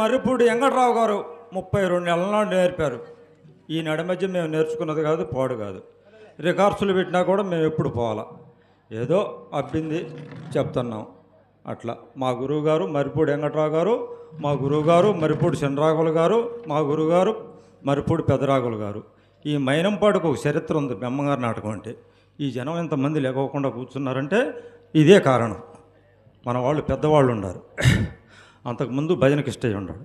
మరిపూడి వెంకట్రావు గారు 32 నెలల నాడు నేర్పారు. ఈ నడి మధ్య మేము నేర్చుకున్నది కాదు, పాడు కాదు. రికార్డ్స్లు పెట్టినా కూడా మేము ఎప్పుడు పోవాలా, ఏదో అబ్బింది చెప్తున్నాం. అట్లా మా గురువుగారు మరిపూడి వెంకట్రావు గారు, మా గురువుగారు మరిపూడి చంద్రరాఘులు గారు, మా గురువుగారు మరిపూడి పెద్దరాఘులు గారు. ఈ మైనంపాడుకు ఒక చరిత్ర ఉంది. బెమ్మగారి నాటకం అంటే ఈ జనం ఎంతమంది లేకోకుండా కూర్చున్నారంటే ఇదే కారణం. మన వాళ్ళు పెద్దవాళ్ళు ఉన్నారు. అంతకుముందు భజన కిష్టయ్య ఉన్నాడు,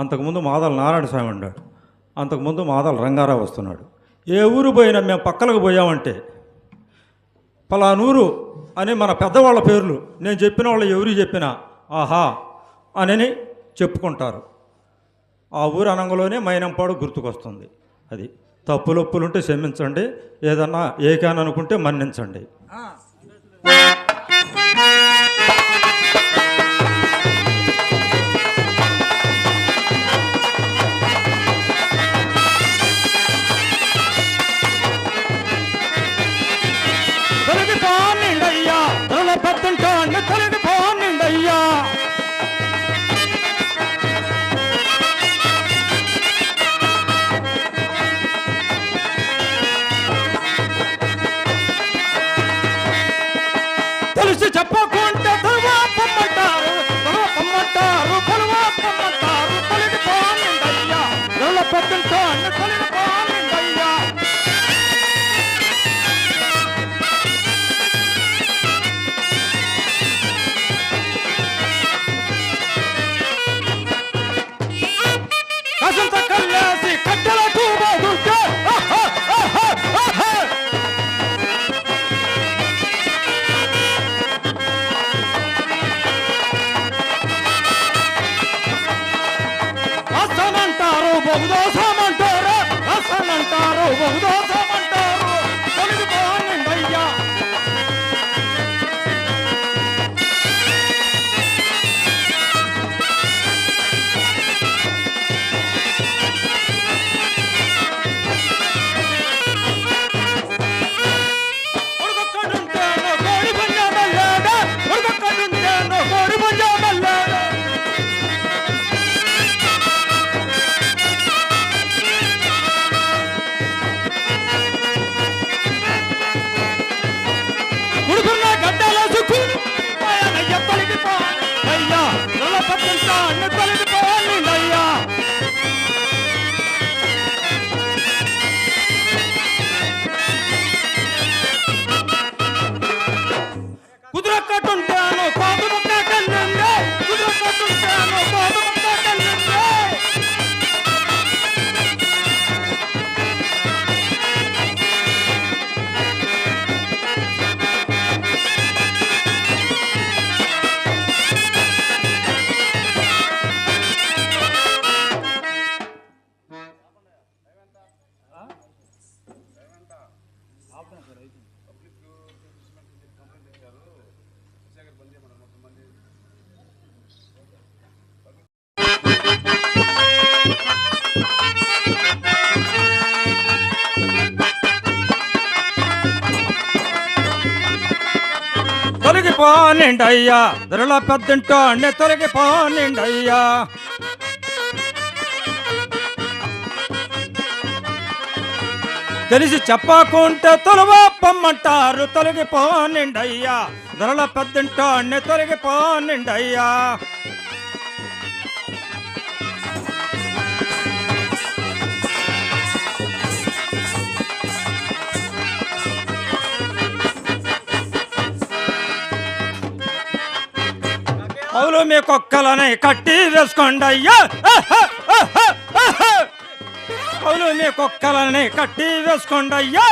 అంతకుముందు మాదల నారాయణ స్వామి ఉన్నాడు, అంతకుముందు మాదల రంగారావు వస్తున్నాడు. ఏ ఊరు పోయినా మేము పక్కలకు పోయామంటే పలానూరు అని మన పెద్దవాళ్ళ పేర్లు నేను చెప్పిన వాళ్ళు ఎవరు చెప్పినా ఆహా అని చెప్పుకుంటారు. ఆ ఊరు అనంగలోనే మైనంపాడు గుర్తుకొస్తుంది. అది తప్పులొప్పులుంటే క్షమించండి, ఏదన్నా ఏకాననుకుంటే మన్నించండి. చెప్పకుంటే పొమ్మంటారు, పొమ్మంటారు, తొలగి పోనిండయ్యా, పెద్దంటో తొలగి పోనిండయ్యా. కసంత కల్లేసి కట్టెల తూబోతుంటే బహుదోసమంటారు, అసలంటారు, బహుదోసమంటారు, తొలగి పోనిండయ్యా. ఉడకొక్కడుంటేనో కోడి పుంజం మల్లాడ, ఉడకొక్కడుంటేనో కోడి పుంజం మల్లాడ. కుదురకట్టుంటాను కాదు ముక్క కళ్ళండే, కుదురకట్టుంటాను కాదు ముక్క కళ్ళండే. తొలగిపోనిండయ్యా, ధరల పెద్దంటో అన్నీ తొలగిపోనిండయ్యా. తెలిసి చెప్పకుంటే తొలవా పొమ్మంటారు, తొలగిపోనిండయ్యా, ధరల పెద్దంటో అన్నీ తొలగిపోనిండయ్యా. అవులు మీ కుక్కలని కట్టి వేసుకోండి అయ్యా, అవులు మీ కుక్కలని కట్టి వేసుకోండి అయ్యా.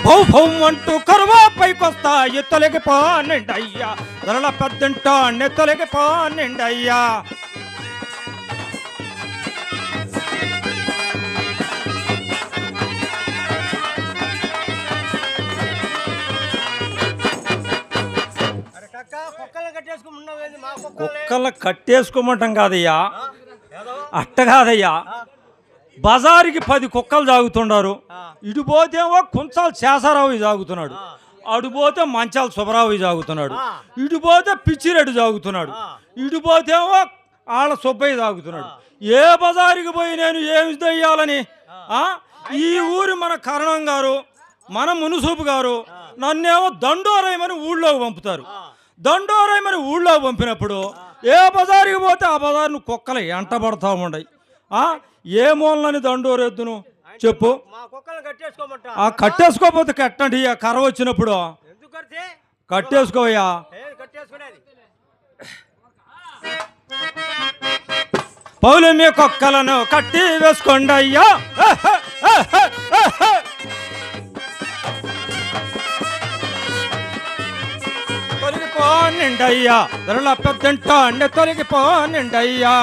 భౌ భౌ అంటూ కరువా పైకొస్తాయి, తొలగిపోనిండయ్యా, ధరల పెద్దంటో అన్నీ తొలగిపోనిండయ్యా. కుక్కలు కట్టేసుకోమంటాం కాదయ్యా, అట్ట కాదయ్యా. బజారుకి 10 కుక్కలు తాగుతున్నారు, ఇటు పోతేమో కుంచాలు చేసారావు తాగుతున్నాడు. అటు పోతే మంచాల సుబ్రావి తాగుతున్నాడు, ఆ. ఇటు పోతే పిచ్చిరెడ్డి తాగుతున్నాడు, ఆ. ఇటు పోతేమో ఆళ్ళ సుబ్బయ్య తాగుతున్నాడు. ఏ బజారుకి పోయి నేను ఏమి దయ్యాలని? ఈ ఊరు మన కరణం గారు, మన మునుసూపు గారు నన్నేమో దండోరాయమని ఊళ్ళోకి పంపుతారు. దండోరాయమని ఊళ్ళోకి పంపినప్పుడు ఏ బజారుకి పోతే ఆ బజారును కుక్కలు ఎంటబడతా ఉండయి. ఏ మూలని దండోరెద్దును చెప్పు? మా కుక్కలు కట్టేసుకోమంటా. కట్టేసుకోకపోతే కట్టండి. ఆ కర్ర వచ్చినప్పుడు ఎందుకు కడితే కట్టేసుకోవయ్యా. కట్టేసుకునేది పౌలు మీ కుక్కలను కట్టి వేసుకోండి అయ్యా. తొలగిపోనిండయ్యా, ధరల పెద్దంట అండి తొలగిపోనిండయ్యా.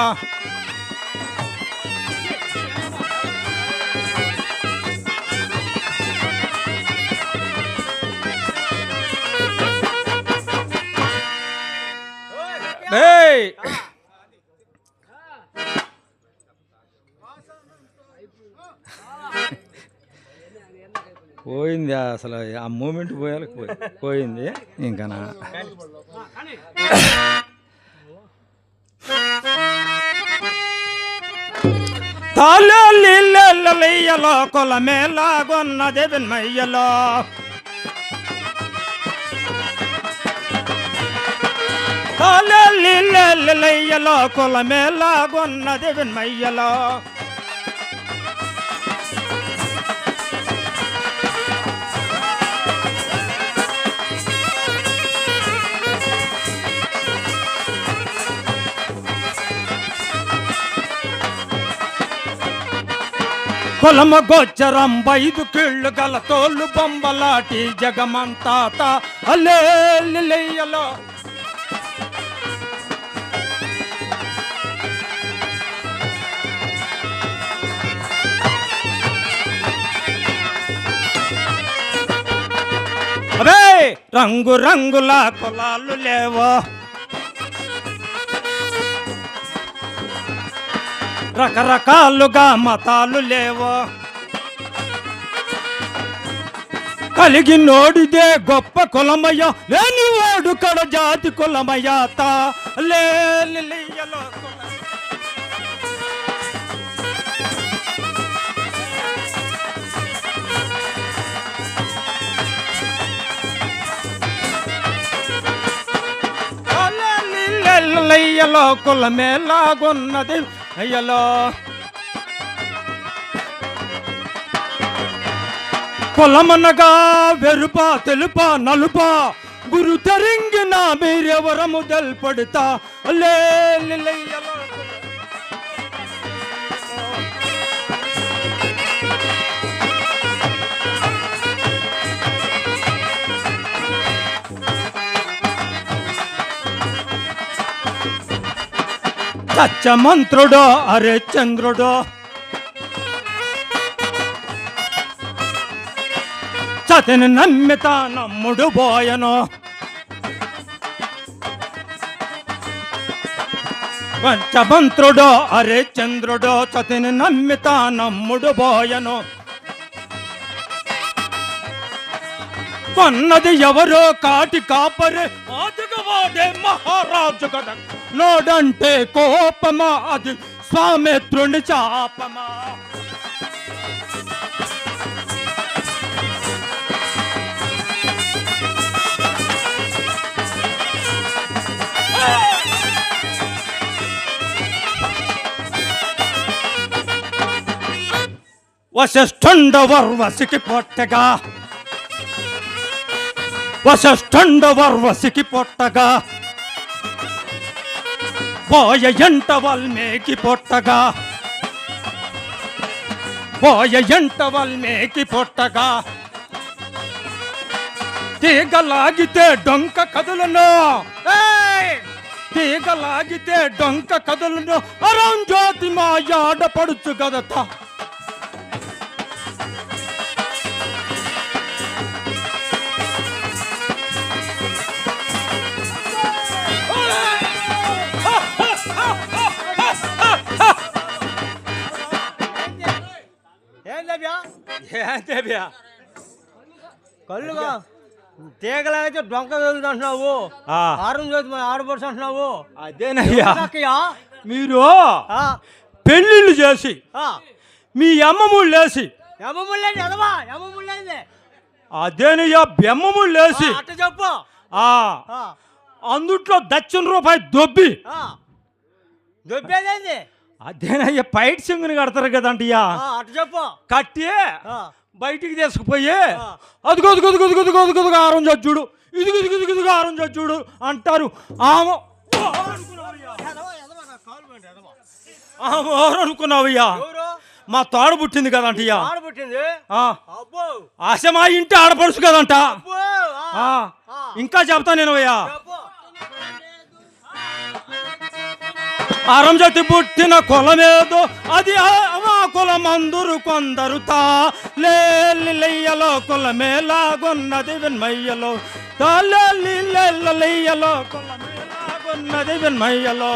పోయింది అసలు, ఆ మూమెంట్ పోయింది ఇంకా. తాళీలలో కొలమేలాగొన్నది విన్మయ్యలో, తాళీలలో కొలమేలాగొన్నది విన్మయ్యలో. కులమ గోచరం 5 కీళ్ళు గల తోలు బొమ్మలాటి జగమంతాత అల్లేలియలో. అబే రంగు రంగుల కులాలు లేవో, రకరకాలుగా మతాలు లేవో, కలిగి నోడిదే గొప్ప కులమయ్య, లేని వాడు కడ జాతి కులమయ్యాత లేలియలో. అయ్యలో కులమేలాగున్నది అయ్యలో. కులమనగా వెరుప తెలుప నలుప, గురు తరింగిన మీరెవరము తెల్పడతా లేలియలో. సత్యమంత్రుడో అరే చంద్రుడో, సతిని నమ్మిత నమ్ముడు పోయను, పంచమంత్రుడో అరే చంద్రుడో, సతిని నమ్మిత నమ్ముడు పోయను. కొన్నది ఎవరో కాటి కాపరే, ఆదిగవాడే మహారాజు కదా. నోడంటే కోపమా, అది స్వామిత్రుని చాపమా. వశిష్ఠుండవర్వశికి పొట్టగా, వశిష్ఠుండవర్వశికి పొట్టగా, పోయ ఎంట వాల్మీకి పొట్టగా, పోయ ఎంట వాల్మీకి పొట్టగా. తీగలాగితే డొంక కదులను, తీగలాగితే డొంక కదులను, అరం జ్యోతి మా యాడ పడుచు గదత. కళ్ళుగా తీగలైతే డొంక వెళ్తు అంటున్నావు, ఆ, ఆరం చేతి ఆడబడుచు అంటున్నావు. అదేనయ్యా అక్కయ్యా? మీరు ఆ, పెళ్ళిళ్ళు చేసి ఆ. మీ అమ్మముళ్ళు లేసి ఎమ్మముళ్ళేది ఎదవా, ఎమ్మముళ్ళేది. అదేనయ్యా బెమ్మముళ్ళు లేసి అట్ట చెప్పు. ఆ ఆ, అందుట్లో ₹1,00,000 దొబ్బి ఆ. దొబ్బేదేంది? అదేనయ్యా పైట్ సింగుని కడతారు కదంటయ్యా అట్ట చెప్పు. కట్టి ఆ, బయటికి తీసుకుపోయి ఆ. అదిగో అదిగో అదిగో అదిగో అదిగో అదిగో అదిగో ఆరం చచ్చుడు ఇదిగో ఇదిగో ఇదిగో ఇదిగో ఆరం చచ్చుడు అంటారు. ఆమె ఎదవా, ఎదవా, నా కాలు పోయింది, ఎదవా. ఆమె ఎవరు అనుకున్నావయ్యా? ఎవరు? మా తోడ పుట్టింది కదంటయ్యా. ఆడబుట్టింది. ఆ, అబ్బో, ఆశ మా ఇంటి ఆడపడుచు కదంట. అబ్బో. ఆ, ఆ, ఆ. ఇంకా చెప్తా నేను అయ్యా. చెప్పు. అరంజతి పుట్టిన కులమేదో అది ఆ కులమందురు కొందరు తాలెయ్యలో కులమేలాగొన్నది విన్మయ్యలో తాలెయ్యలో కులమేలాగొన్నది విన్మయ్యలో.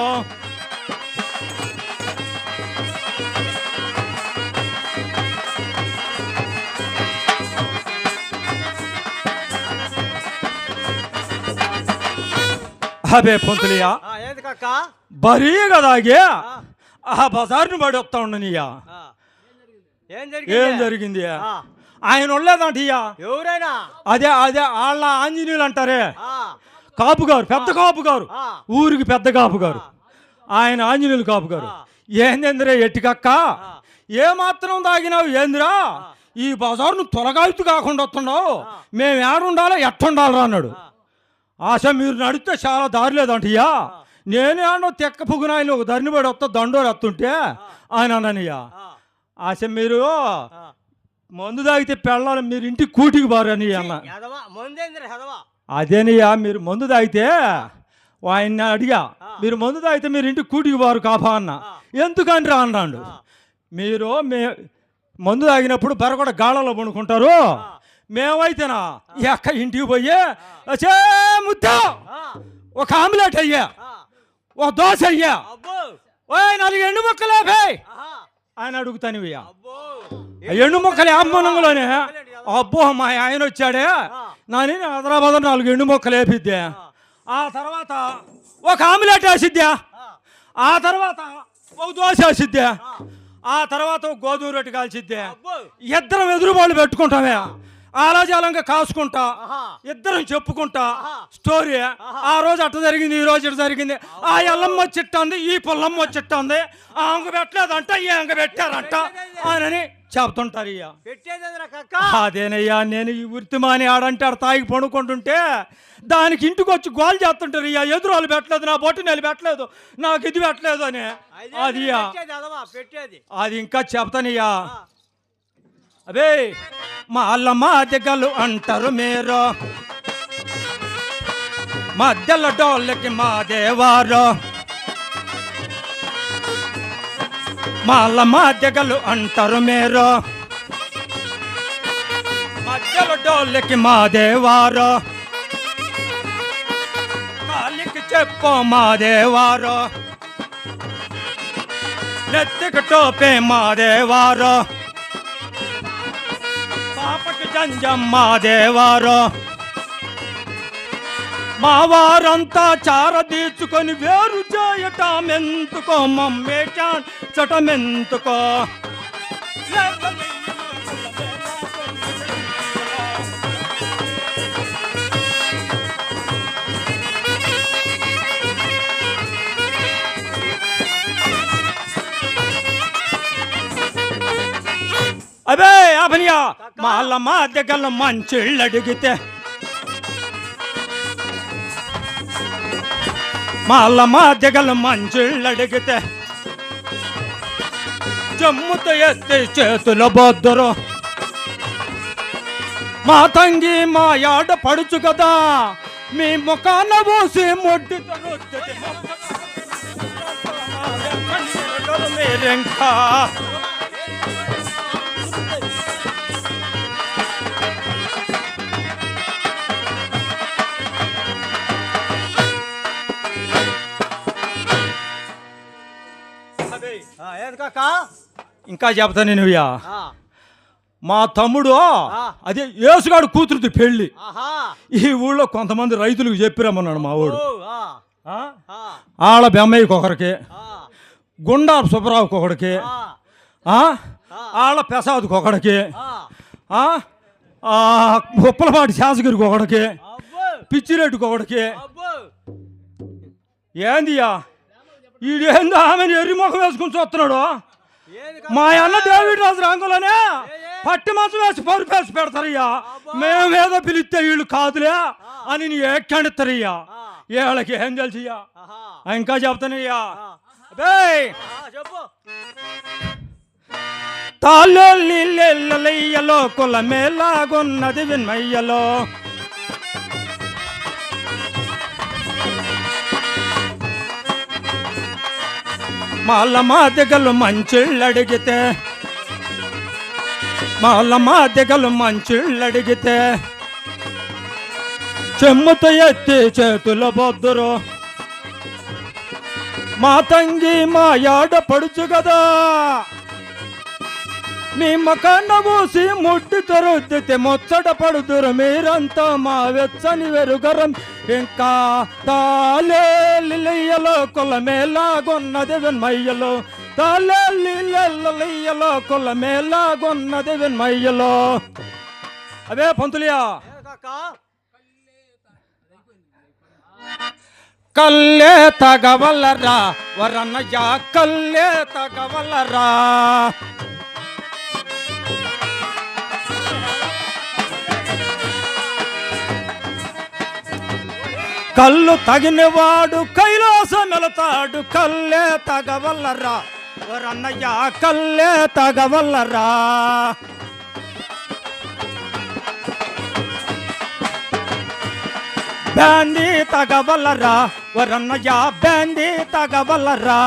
అబే పొంతులియా ఏంది కక్క? బరీగా తాగే ఆ బజార్ని పడి వస్తా ఉండనియా. ఆ. ఏం ఏం జరిగింది? జరిగింది? ఆ. ఆయన ఉండలేదంటయ్యా. ఎవరైనా? అదే అదే వాళ్ళ ఆంజనేయులు అంటారే, ఆ, కాపు గారు, పెద్ద కాపు గారు, ఆ. ఊరికి పెద్ద కాపు గారు, ఆయన ఆంజనేయులు కాపు గారు. ఆ. ఏందేందిరా ఎట్టికక్క, ఆ. ఏమాత్రం తాగినావు ఏందిరా, ఈ బజారును తొలగాయతు కాకుండా వస్తున్నావు, ఆ. మేము ఏడుండాలో ఎట్టుండాలరా అన్నాడు. ఆ. ఆశ మీరు నడిస్తే చాలా దారి లేదంటయ్యా, నేనే అన్నో తెక్క పుగున ఆయన ఒక ధరిని పడి వస్తా దండోరు వస్తుంటే ఆయన అన్నయ్యా. ఆ. ఆశ మీరు ఆ. మందు తాగితే పెళ్ళాలి, మీరు ఇంటికి కూటికి బారని అన్న. ఎదవా, ముందేంద్ర ఎదవా. అదేనయ్యా, మీరు మందు తాగితే ఆయన్ని అడిగా, మీరు మందు తాగితే మీరు ఇంటికి కూటికి బారు కాపా అన్న. ఎందుకని రా అన్నాడు. మీరు మందు తాగినప్పుడు బరకొడ గాళ్ళలో పండుకుంటారు, మేమైతేనా ఈ అక్క ఇంటికి పోయి చే ముద్ద ఆ. ఒక ఆమ్లెట్ అయ్యా, ఆ. ఒక దోశ అయ్యా, అబ్బో. ఓ 4 ఎండు ముక్కలేపే ఆహా. ఆయన అడుగుతాను. ఇయ్యా అబ్బో. ఎండు ముక్కలు అమ్మనంలోనే అబ్బో మా ఆయన వచ్చాడే నాని హైదరాబాద్ 4 ఎండు ముక్కలు వేపిద్దే, ఆ తర్వాత ఒక ఆమ్లెట్ వేసిద్దా, ఆ తర్వాత ఒక దోశ వేసిద్దే, ఆ తర్వాత ఒక గోధుమ రొట్టె కాల్చిద్దే. అబ్బో. ఇద్దరం ఎదురుబాళ్ళు పెట్టుకుంటామే, ఆలాజాలంగా కాసుకుంటా, ఆహా. ఇద్దరం చెప్పుకుంటా ఆహా. స్టోరీ. ఆ రోజు అట్ట జరిగింది, ఈ రోజు ఇట్ట జరిగింది, ఆ ఎల్లమ్మ వచ్చిట్టుంది, ఈ పుల్లమ్మ వచ్చిట్టుంది, ఆ అంగ పెట్టలేదంట, ఈ అంగ పెట్టారంట అని చెప్తుంటారు. ఇయ్యా పెట్టేదేంద్ర కక్క? అదేనయ్యా, నేను ఈ వృత్తిమాని ఆడంటే ఆడ తాగి పడుకుంటుంటే దానికి ఇంటికి వచ్చి గోల్ చేస్తుంటారు. ఇయ్యా ఎదురు పెట్టలేదు, నా బొట్టు నెల పెట్టలేదు, నాకు ఇది పెట్టలేదు అని. అది పెట్టేది ఎదవా, పెట్టేది. అది ఇంకా చెప్తానయ్యా. ఆ. అబే మా అల్లమ్మ దగ్గలు అంటారు మీరు, మధ్యలో డోళ్ళకి మా దేవారు, మా అల్లమ్మ దగ్గలు అంటారు మీరు, మధ్యలో డోళ్ళకి మా దేవారు, కాలికి చెప్పు మా దేవారు, నెత్తికి టోపే మా దేవారు, పాపకి జంజం మా దేవారు, మా వారంతా చారదీర్చుకొని వేరు చేయటమెందుకో మమ్మేటమెందుకో. అబే అభనియా మాళ్ళ దగ్గర మంచిళ్ళు అడిగితే, మాళ్ళ దగ్గర మంచిళ్ళు అడిగితే జమ్ముతో ఎత్తి చేతుల బొద్దరు, మా తంగి మా యాడ పడుచు కదా, మీ ముఖాన పోసి మొడ్డితో మీరింకా. ఏది కక్క? ఇంకా చెప్తా నేను. ఆ. మా తమ్ముడు అదే యేసుగాడు కూతురుది పెళ్ళి. ఈ ఊళ్ళో కొంతమంది రైతులకు చెప్పిరమ్మన్నాడు మా ఊడు. ఆళ్ళ బెమ్మయ్యకి ఒకరికి, గుండాపు సుబ్బరావుకి ఒకడికి, ఆళ్ళ ప్రసాద్కి ఒకడికి, ఉప్పలపాటి శాసగిరికి ఒకడికి, పిచ్చిరెడ్డికి ఒకడికి. ఏందియా ఈడేందో ఆమెను ఎర్రి ముఖం వేసుకుని చూస్తున్నాడు. మా అన్న డేవిడ్ రాజు రంగులోనే పట్టి మంచం వేసి పరుపు వేసి పెడతారయ్యా. మేమేదో పిలిస్తే వీళ్ళు కాదులే అని నీ ఎక్కండిస్తారయ్యా. వీళ్ళకి ఏం తెలిసియ్యా. ఇంకా చెప్తానయ్యా. తాళ్ళెయ్యలో కుల మేలాగున్నది విన్మయ్యలో, మాల మాదిగలు మంచిళ్ళడిగితే, మాల మాదిగలు మంచిళ్ళడిగితే చెమ్ముతో ఎత్తి చేతుల బొద్దురు. మా తంగి మా యాడ పడుచు కదా, మీ మకాన్న మూసి ముట్టి తొరుద్దితే ముచ్చట పడుదురు మీరంతా మా వెచ్చని వెరుగరం. ఇంకా తాళేలియలో కుల మేలాగొన్నది విన్మయ్యలో, తాళేలియలో కుల మేలాగొన్నది విన్మయ్యలో. అవే పంతులియా. కల్లే తగవలరా వరన్నయ్య, కల్లే తగవలరా. కళ్ళు తగినవాడు కైలాసం వెళతాడు, కల్లే తగవల్లరా వరన్నయ్య, కల్లే తగవల్లరా. బ్యాందీ తగవల్లరా వరన్నయ్య, బ్యాందీ తగవల్లరా.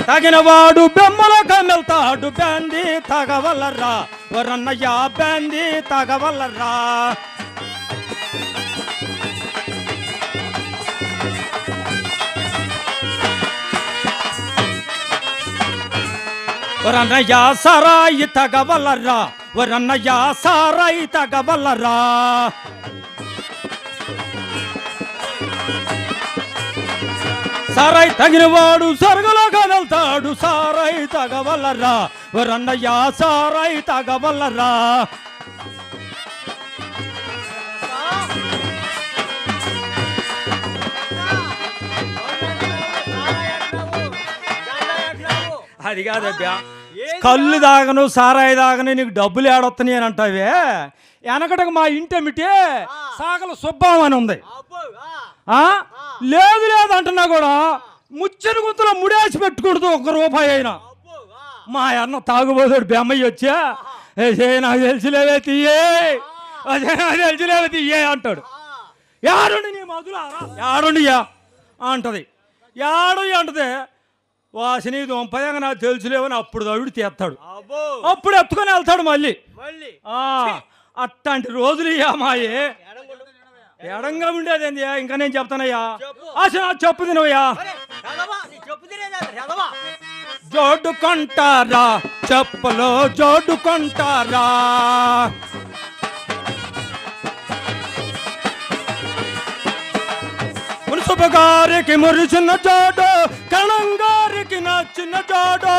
తగినవాడు బెమ్మల కమెళ్తాడు, బ్యాందీ తగవల్లరా వరన్నయ్య, బ్యాందీ తగవల్లరా. వరన్నయ్య సారాయి తగవల్లరా వరన్నయ్య, సారాయి తగవల్లరా. సారాయి తగినవాడు సరుగులోకి వెళ్తాడు, సారాయి తగవల్లరా వరన్నయ్య, సారాయి తగవల్లరా. అది కాదబ్బా, కళ్ళు దాగను సారాయి దాగను నీకు డబ్బులు ఏడొస్తున్నాయి అని అంటావే. వెనకటకు మా ఇంటేమిటి సాగల సుబ్బం అని ఉంది. లేదు లేదు అంటున్నా కూడా ముచ్చని గుంతలో ముడేసి పెట్టుకూడదు ఒక్క రూపాయి అయినా. మా అన్న తాగుబోతాడు బెమ్మయ్య వచ్చా, నాకు తెలిసిలేవే తీయే, అదే నాకు తెలిసిలేవే తీయే అంటాడు. యాడుండి నీ మధులారా యాడుండియా అంటది. యాడు అంటది వాసిని దొంపదంగా నాకు తెలుసులేవని అప్పుడు దవిడు తీస్తాడు, అప్పుడు ఎత్తుకొని వెళ్తాడు మళ్ళీ. అట్లాంటి రోజులు ఇయ్యా మాయే. ఎడంగా ఉండేది ఇంకా నేను చెప్తానయ్యా. అసలు చెప్పు తినవయ్యా. జోడుకుంటారా చెప్పులో జోడుకుంటారా, మున్సిపల్ గారికి మురిసిన జోడు, కణం గారికి నచ్చిన జోడు.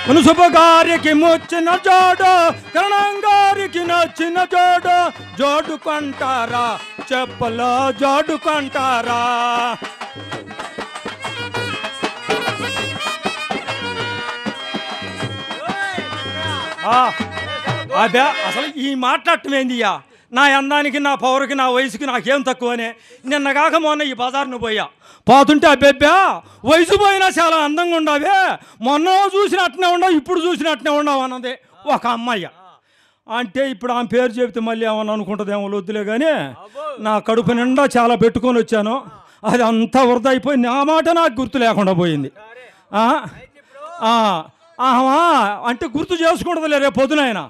మున్సిపల్ గారికి ముచ్చిన జోడు, కణం గారికి నచ్చిన జోడు. జోడుకుంటారా చెప్పులో జోడుకుంటారా. అదే అసలు ఈ మాట్లాడటం ఏందియ్యా. నా అందానికి నా పవర్కి నా వయసుకి నాకేం తక్కువనే. నిన్న కాక మొన్న ఈ బజార్ను పోయా, పోతుంటే అబ్బెబ్బా వయసు పోయినా చాలా అందంగా ఉండవే, మొన్న చూసినట్టునే ఉండవు ఇప్పుడు చూసినట్టునే ఉండవు అన్నది ఒక అమ్మాయి. అంటే ఇప్పుడు ఆమె పేరు చెబితే మళ్ళీ ఏమన్నా అనుకుంటుందేమో వద్దులే కానీ, నా కడుపు నిండా చాలా పెట్టుకొని వచ్చాను, అది అంతా వృధా అయిపోయి నా మాట నాకు గుర్తు లేకుండా పోయింది. అంటే గుర్తు చేసుకుంటుందిలే రేపు పొద్దునైనా.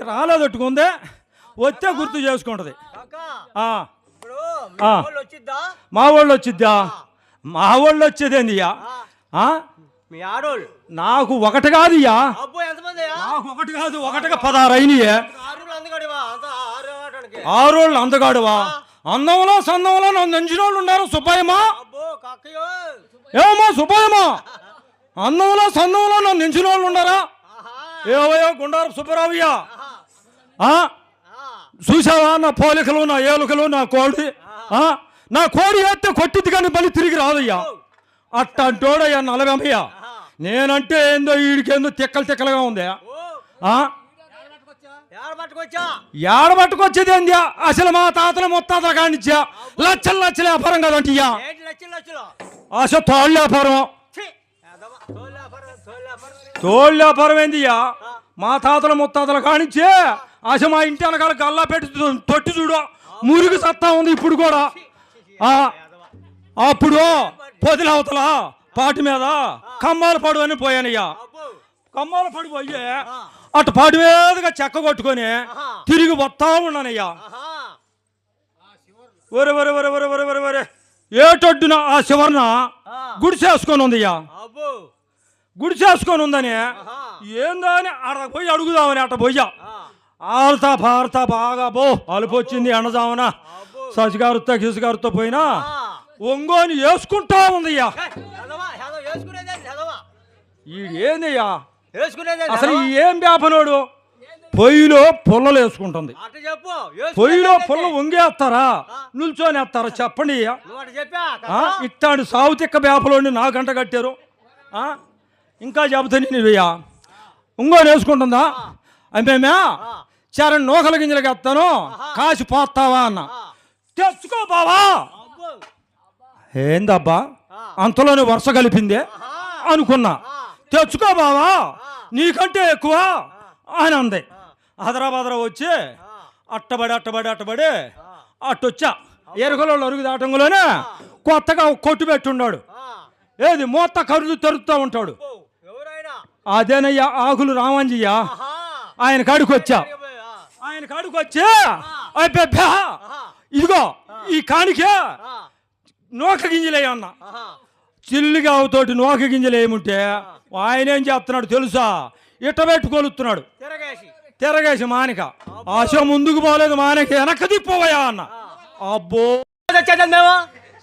రాలేదట్టుకుందే వస్తే గుర్తు చేసుకుంటుంది. ఆ, ఇప్పుడు ఆ. వచ్చిద్దా మా వాళ్ళు వచ్చిద్దా? మా వాళ్ళు వచ్చేదేందియ్యా? ఆ? మీ ఆడోళ్ళు నాకు ఒకటి కాదుయ్యా, అబ్బో ఎంతమంది నాకు ఒకటి కాదు, ఒకటిగా 16 అయినాయే. ఆరు అందుకడివా అంత ఆరు ఆడటానికి 6 రోజులు అందగాడువా? అందంలో సందంలో నన్ను నెంచిన వాళ్ళు ఉన్నారు సుబ్బయ్యమా. అబ్బో కక్కయో ఏమమ్మా సుబ్బయ్యమా, అందంలో సందంలో నన్ను నెంచిన వాళ్ళు ఉన్నారా? ఏవయో గుండారు సుబ్బరావయ్య, చూసావా నా పోలికలు, నా ఏలుకలు, నా కోడి. నా కోడి ఎత్తే కొట్టిద్ది కానీ బలి తిరిగి రాదయ్యా. అట్టంటోడయ్యా 40 నేనంటే ఏందో వీడికేందో తిక్కలుగా ఉంది. ఏడబట్టుకొచ్చేది ఏంది? అసలు మా తాతల ముత్తాతల కానిచ్చా లక్షల వ్యాపారం కదంటియ్యా. అసలు తోళ్ళ వ్యాపారం, తోళ్ళ వ్యాపారం ఏందియ్యా? మా తాతల ముత్తాతల కానిచ్చే అసలు మా ఇంటి వెనకాల గల్లా పెట్టి తొట్టి చూడు మురిగి సత్తా ఉంది ఇప్పుడు కూడా. అప్పుడు పొదిలవతల పాటి మీద కమ్మాల పడు అని పోయానయ్యా. కమ్మాల పడి పోయి అటు పాటి మీదగా చెక్క కొట్టుకొని తిరిగి వస్తా ఉన్నానయ్యా. ఒరే ఒరే ఒరే ఒరే ఒరే ఒరే ఒరే ఏటొడ్డున ఆ శివర్ణ గుడిసేసుకొని ఉందయ్యా. గుడిసేసుకొని ఉందని ఏందో అని అక్కడ పోయి అడుగుదామని అట్ట పోయా. ఆల్తా భారత బాగా బో అలుపు వచ్చింది ఎండజామున సచిగారుతో కిసుగారుతో పోయినా ఒంగోని వేసుకుంటా ఉందయ్యా. ఏందయ్యా అసలు ఏం వ్యాపనోడు? పొయ్యిలో పుల్లలు వేసుకుంటుంది. పొయ్యిలో పుల్ల వంగేస్తారా నిల్చొని వేస్తారా చెప్పండి? ఇట్టాడు సావు తిక్క వేపలోని నా గంట కట్టారు. ఇంకా చెబుతా నీవయ్యా ఇంగోని వేసుకుంటుందా? మేమే చరణ్ నూకల గింజలకి వేస్తాను కాసి పోతావా అన్న. తెచ్చుకో బావా. ఏందబ్బా అంతలోనే వరుస కలిపిందే అనుకున్నా. తెచ్చుకో బావా నీకంటే ఎక్కువ అని అంది. హైదరాబాద్లో వచ్చి అట్టబడి అట్టొచ్చా. ఎరుకలో అరుగు దాటంలోనే కొత్తగా కొట్టు పెట్టున్నాడు. ఏది మూత కరులు తరుస్తూ ఉంటాడు. అదేనయ్యా ఆకులు రామంజయ్య. ఆయన కాడికి వచ్చా. ఆయన కాడికి వచ్చి అబ్బా ఇదిగో ఈ కానికే నూక గింజలే అన్న. చిల్లిగా అవుతోటి నూక గింజలు ఏముంటే ఆయన ఏం చేస్తున్నాడు తెలుసా? ఇట్ట పెట్టి కొలుస్తున్నాడు తిరగేసి మానిక. ఆశ ముందుకు పోలేదు మానిక వెనక్కి తిప్పవయ్యా అన్న. అబ్బో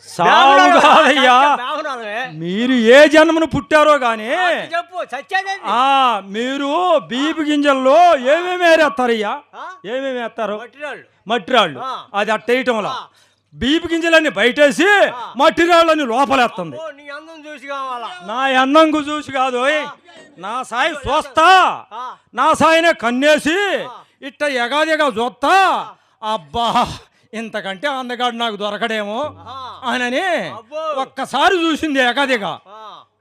సాగు కాదయ్యా, మీరు ఏ జన్మను పుట్టారో గాని మీరు బీపి గింజల్లో ఏమేమి వేరేస్తారయ్యా? ఏమేమి వేస్తారు? మట్టిరాళ్ళు. అది అట్టేయటంలో బీపి గింజలన్నీ బయటేసి మట్టిరాళ్ళని లోపలేస్తుంది. నా అన్నంగు చూసి కాదు, నా సాయి చూస్తా, నా సాయినే కన్నేసి ఇట్ట ఎగాదిగా చూస్తా. అబ్బా ఇంతకంటే అందగాడు నాకు దొరకడేమో అని ఒక్కసారి చూసింది ఎగాదిగా.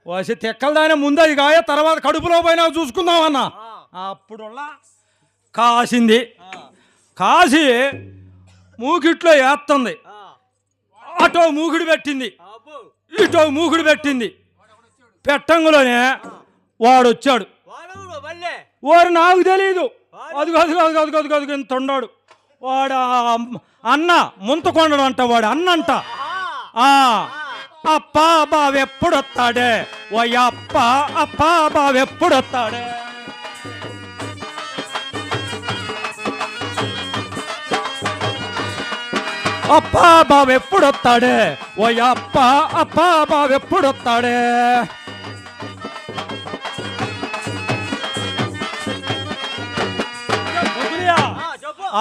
వచ్చి తెక్కలదానే ముందది కాయ తర్వాత కడుపులో పోయినా చూసుకుందామన్నా. అప్పుడులా కాసింది. కాసి మూకిట్లో వేస్తుంది. అటో మూకుడు పెట్టింది, ఇటో మూకుడు పెట్టింది. పెట్టంగులోనే వాడు వచ్చాడు. వాడు నాకు తెలీదు. అదిగో ఇంత ఉన్నాడు వాడు. అన్న ముంతకొండడు అంట వాడు అన్నంట. అప్పా బావెప్పుడొస్తాడే ఓయప్ప, అప్పా బావెప్పుడొస్తాడే. అప్పా బావెప్పుడొస్తాడే ఓయప్ప, అప్పా బావెప్పుడొస్తాడే.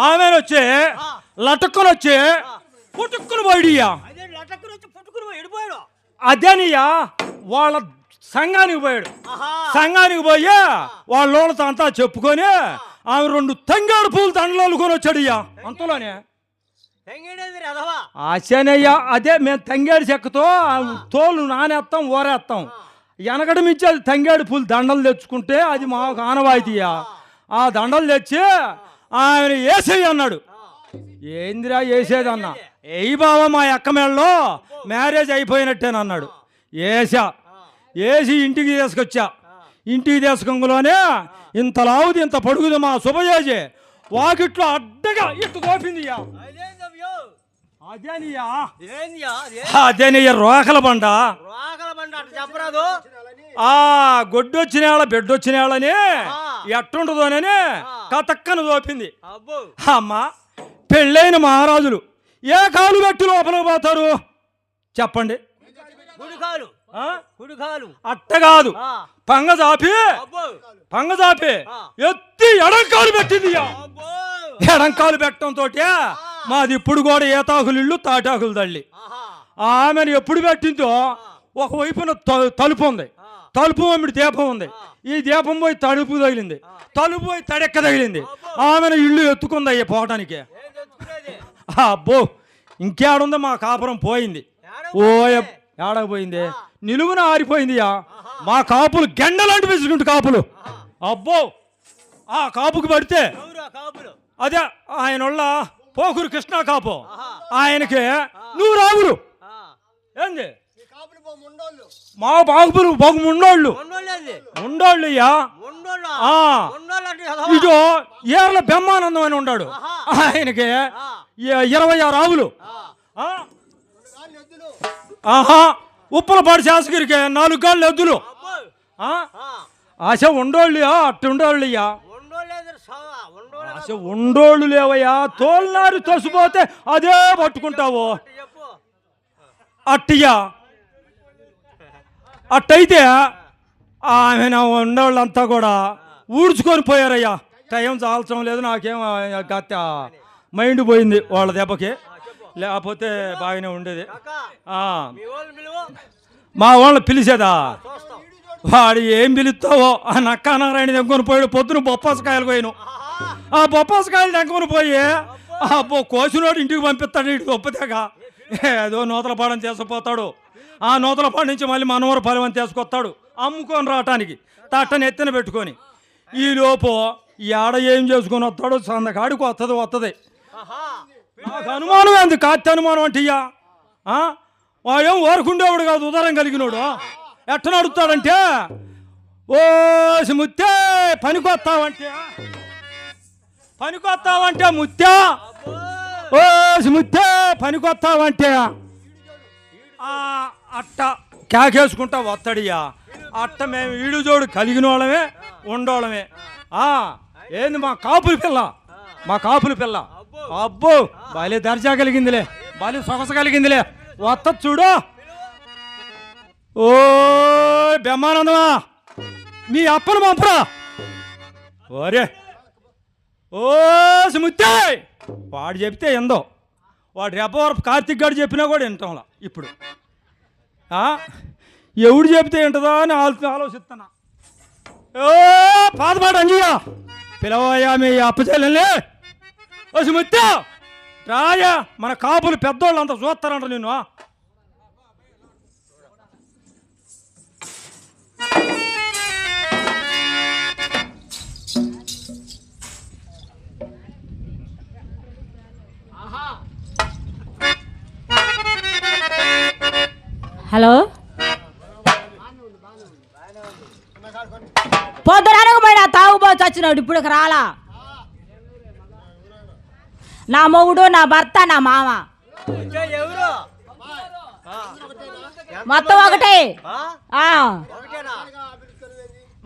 ఆమెను వచ్చి లటక్కుని వచ్చి పుట్టుక్కుని పోయిడియా. అదేనియా వాళ్ళ సంఘానికి పోయాడు. సంఘానికి పోయి వాళ్ళతో అంతా చెప్పుకొని ఆమె 2 తంగాడు పూలు దండలు కొని వచ్చాడు. ఇయ్యా అంతలోనే ఆశనయ్యా. అదే మేము తంగేడు చెక్కతో తోలు నానేస్తాం ఊరేస్తాం. వెనకడ మించి అది తంగేడు పూలు దండలు తెచ్చుకుంటే అది మాకు ఆనవాయితీయా. ఆ దండలు తెచ్చి ఆయన వేసేది అన్నాడు. ఏందిరా వేసేది అన్న? ఏయి బావా మా అక్క మేళ్ళలో మ్యారేజ్ అయిపోయినట్టేనన్నాడు. వేసి ఇంటికి తీసుకొచ్చా. ఇంటికి తీసుకొంగలోనే ఇంత లావుది ఇంత పొడుగుది మా శుభచేసి వాకిట్లో అడ్డగా ఇట్టు తోపింది. అదేనియా ఏందియా అదేనయ్య రోకల బండ రోకల బండి అట్లా చెప్పరాదు. ఆ గొడ్డొచ్చిన వాళ్ళ బిడ్డొచ్చిన వాళ్ళని ఎట్టుండదోనని కతక్కను దోపింది. అబ్బో అమ్మ పెళ్ళైన మహారాజులు ఏ కాలు పెట్టి లోపలికి పోతారు చెప్పండి? కుడికాలు ఆ? కుడికాలు. అట్ట కాదు, ఆ, పంగజాపి అబ్బో పంగజాపి ఆ. ఎత్తి ఎడంకాలు పెట్టింది. అబ్బో ఎడంకాలు పెట్టడంతో మాది ఇప్పుడు కూడా ఏతాకులు ఇల్లు తాటాకులు తల్లి. ఆహా ఆమెను ఎప్పుడు పెట్టిందో ఒకవైపున తలుపు ఉంది, తలుపు అమ్మిడి దీపం ఉంది. ఈ దీపం పోయి తలుపు తగిలింది, తలుపు పోయి తడెక్క తగిలింది. ఆమెను ఇల్లు ఎత్తుకుంది అయ్యే పోవటానికి. ఏం తెచ్చుకునేది? అబ్బో ఇంకేడుందో మా కాపురం పోయింది. ఓ ఏడకపోయింది, నిలువున ఆరిపోయిందియా. మా కాపులు గెండలాంటి విసుకుంటు కాపులు. అబ్బో ఆ కాపుకి పడితే ఎవరు ఆ కాపులు? అదే ఆయన వాళ్ళ పోకురు కృష్ణ కాపు. ఆహా. ఆయనకి నువ్వు రావురు ఆ, ఏంది మా బాగుపులు బాగు ముండోళ్ళు ఉన్నోళ్ళేంది? ఉండోళ్ళు అయ్యా. ఉన్నోళ్ళా? ఆ. ఉన్నోళ్ళు అంటే చదవా? ఇదో ఏర్ల బ్రహ్మానందం అని ఉన్నాడు. ఆయనకి 26 ఆవులు. ఆ, ఆహా ఉప్పలపాడు శాసగిరికి 4 గాళ్ళు ఎద్దులు. అబ్బో ఆ? ఆ, ఆశ ఉండోళ్ళు అట్టు ఉండోళ్ళు అయ్యా. ఉన్నోళ్ళేంది సవా? ఉన్నోళ్ళే ఆశ ఉండోళ్ళు లేవయ్యా. తోలునారు తోసిపోతే అదే పట్టుకుంటావు. చెప్పు. అట్టయ్యా అట్టయితే ఆమె ఉండేవాళ్ళంతా కూడా ఊడ్చుకొని పోయారయ్యా. టైం చాల్చడం లేదు, నాకేం గత మైండ్ పోయింది వాళ్ళ దెబ్బకి. లేకపోతే బాగానే ఉండేది. కాకా ఆ, మీ వాళ్ళు పిలువు మా వాళ్ళని పిలిచేదా? చూస్తాం. వాడు ఏం పిలుస్తావో ఆ నక్కా నారాయణ దగ్గర పోయాడు. పొద్దున బొప్పాసకాయలు పోయాను. ఆహా ఆ బొప్పాసకాయలు దగ్గర పోయి అబ్బో కోసినోడు ఇంటికి పంపిస్తాడు. ఇటు గొప్పదేగా ఏదో నూతల పాడం తీసుకుపోతాడు. ఆ నూతల పాడు నుంచి మళ్ళీ మనవర ఫలం తీసుకొస్తాడు అమ్ముకొని రావటానికి తట్టని ఎత్తిన పెట్టుకొని. ఈ లోపు ఈ ఆడ ఏం చేసుకొని వస్తాడో సందకాడికి వస్తుంది. ఆహా నాకు అనుమానం ఏంది? కాత్తి అనుమానం అంటే ఇయ్యా వాడేం ఓరుకుండేవాడు కాదు, ఉదరం కలిగినోడు. ఎట్ట నడుస్తాడంటే ఓ ముత్తే పనికొస్తావంటే ముత్యా, ఓ ముత్తే పనికొస్తావంటే అట్ట కేకేసుకుంటా వస్తాడియా. అట్ట మేము ఈడు జోడు కలిగిన వాళ్ళమే ఉండోళ్ళమే. ఏంది మా కాపుల పిల్ల, మా కాపుల పిల్ల. అబ్బో బాలే దర్జా కలిగిందిలే, బాలే సొగస కలిగిందిలే. వస్త చూడు. ఓ బ్రహ్మానందమా మీ అప్పను పంపరా. ఓరే ఓ ముత్తే వాడు చెప్తే ఎందో, వాడు రెప్పవరపు కార్తీక్ గారు చెప్పినా కూడా వింటాంలా. ఇప్పుడు ఎవడు చెప్తే ఏంటదా అని ఆలోచిస్తున్నా. ఓ పాదపాటు అంజయ్య పిలవయ్యా మీ అప్పచెల్లెల్ని. వచ్చి ముత్తే రాయా, మన కాపులు పెద్దోళ్ళు అంతా చూస్తారంట నేను. హలో పొద్దుననకు పోయినా తాగుబోతు వచ్చినాడు, ఇప్పుడు రాలా. నా మొగుడు, నా భర్త, నా మామ వచ్చే ఎవరు? మొత్తం ఒకటే. ఆ, ఒకటేనా?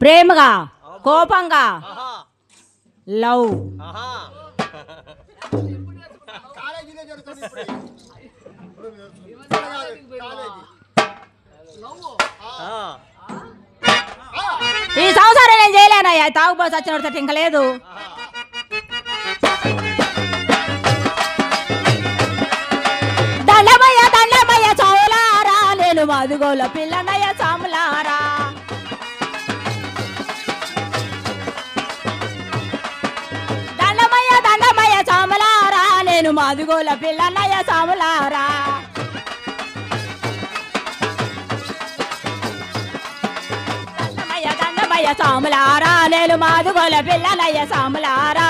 ప్రేమగా, కోపంగా, ఆహా లవ్. ఆహా ఈ సంవత్సరం నేను చేయలేనయ్యా. తాగుబోతు వచ్చినట్టు ఇంకా లేదు. దండమయ్య దండమయ్య చౌలారా, నేను మధుగోల పిల్లనయ్య చాములారా. దండమయ్య దండమయ్య చాములారా, నేను మధుగోల పిల్లనయ్య చాములారా. దండమయ్య సాములారా, నేను మాదుగోల పిల్లనయ్య సాములారా.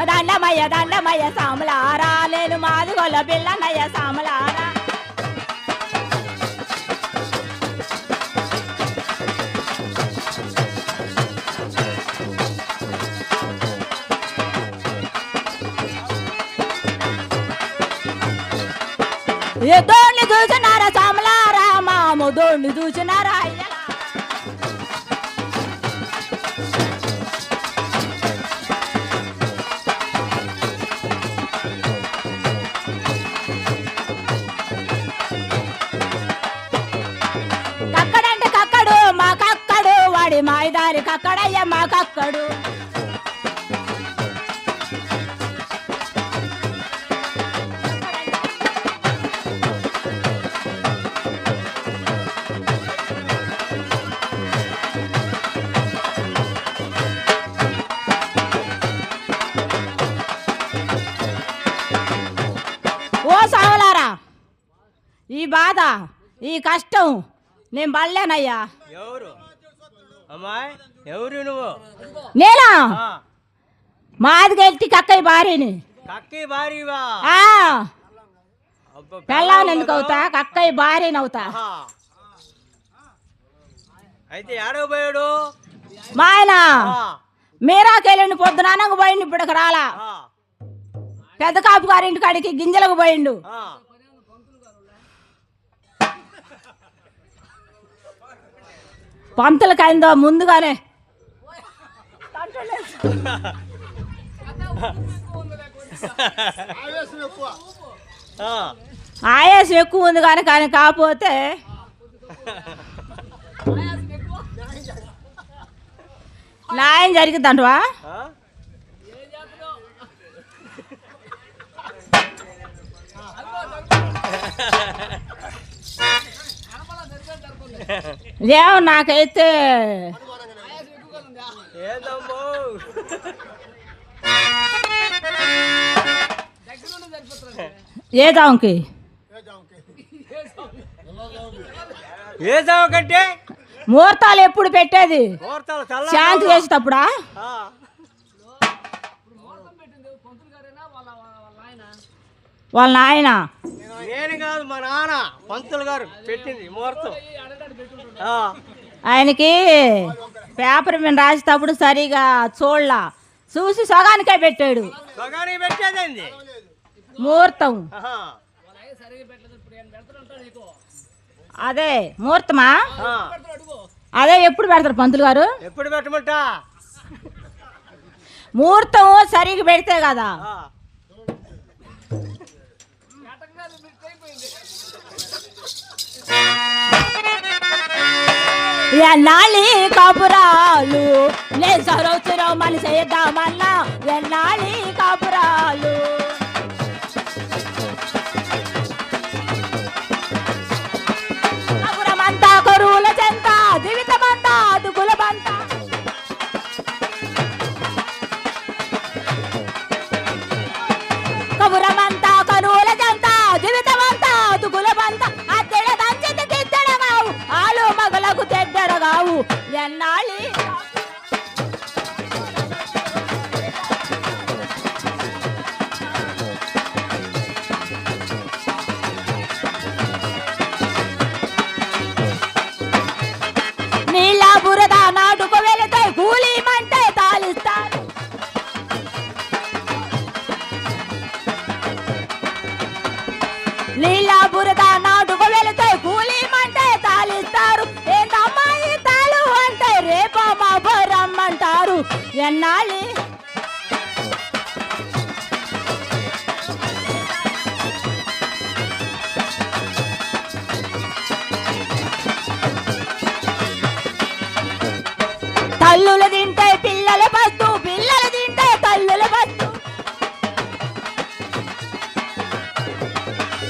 దండమయ్య సాములారా, నేను మాదుగోల పిల్లనయ్య సాములారా. ఎద్దోడిని చూసినారా సామలారా మా ముద్దోడిని చూసినారా అయ్యలా కక్కడంటే కక్కడు మా కక్కడు వాడి మాయదారి కక్కడయ్య మా కక్కడు ఓ సావలారా ఈ బాధ ఈ కష్టం నేను పడలేనయ్యా. ఎవరు అమ్మాయి ఎవరు నువ్వు? నేనా మాదిగెల్తి కక్కయ్య భార్యని. కక్కి భారీవా? పెళ్ళాను ఎందుకు అవుతా, కక్కయ్య భార్యని అవుతా. అయితే ఏడవ పోయాడు మా ఆయన మీరాకెళ్ళండి పొద్దున అనంగా పోయిండు, ఇప్పటికి రాలా. పెద్ద కాపు గారింటి కాడికి గింజలకు పోయిండు. పంతులకి అయిందో ముందుగానే ఆయాసం ఎక్కువ ఉంది కానీ కానీ కాకపోతే న్యాయం జరిగిద్దంటవా? ఏమో నాకైతే ఏ దాంకి ఏ జావు కంటే ముహూర్తాలు ఎప్పుడు పెట్టేది? శాంతి చేసేటప్పుడా? వాళ్ళ నాయన నేను కాదు, మా నాన్న పంతులు గారు పెట్టింది ముహూర్తం. ఆయనకి పేపర్ మీద రాసేటప్పుడు సరిగా చూడలా, చూసి సగానికే పెట్టాడు సగానికి పెట్టేదండి ముహూర్తం. అదే ముహూర్తమా? అదే ఎప్పుడు పెడతారు పంతులు గారు? ఎప్పుడు పెట్టమంట? ముహూర్తం సరిగా పెడితే కదా. ఎన్నాళ్ళి కాపురాలు లే సరౌతురం మని చేద్దామన్నా, ఎన్నాళ్ళి కాపురాలు కాపురమంతా కరువుల చెంత జీవితమంతా అదుగుల బంత. కబురమంతా కరువుల చెంత జీవితమంతా అదుగుల బంత. అద్దెడ దంచెత కిద్దెడగావు ఆలు మగలకు తెడ్డడగావు ఎన్నాళ్ళి నీళ్ళ బురద నాటుకు వెళితే కూలీమంటే తాలిస్తారు. నీళ్ళ బురద నాటుకు వెళితే కూలీమంటే తాలిస్తారు. ఏంటమ్మాయి తాలు అంటే రేపా మా బొరమ్మంటారు ఎన్నాళ్ళి తల్లులు తింటే పిల్లల పస్తు, పిల్లలు తింటే తల్లుల పస్తు.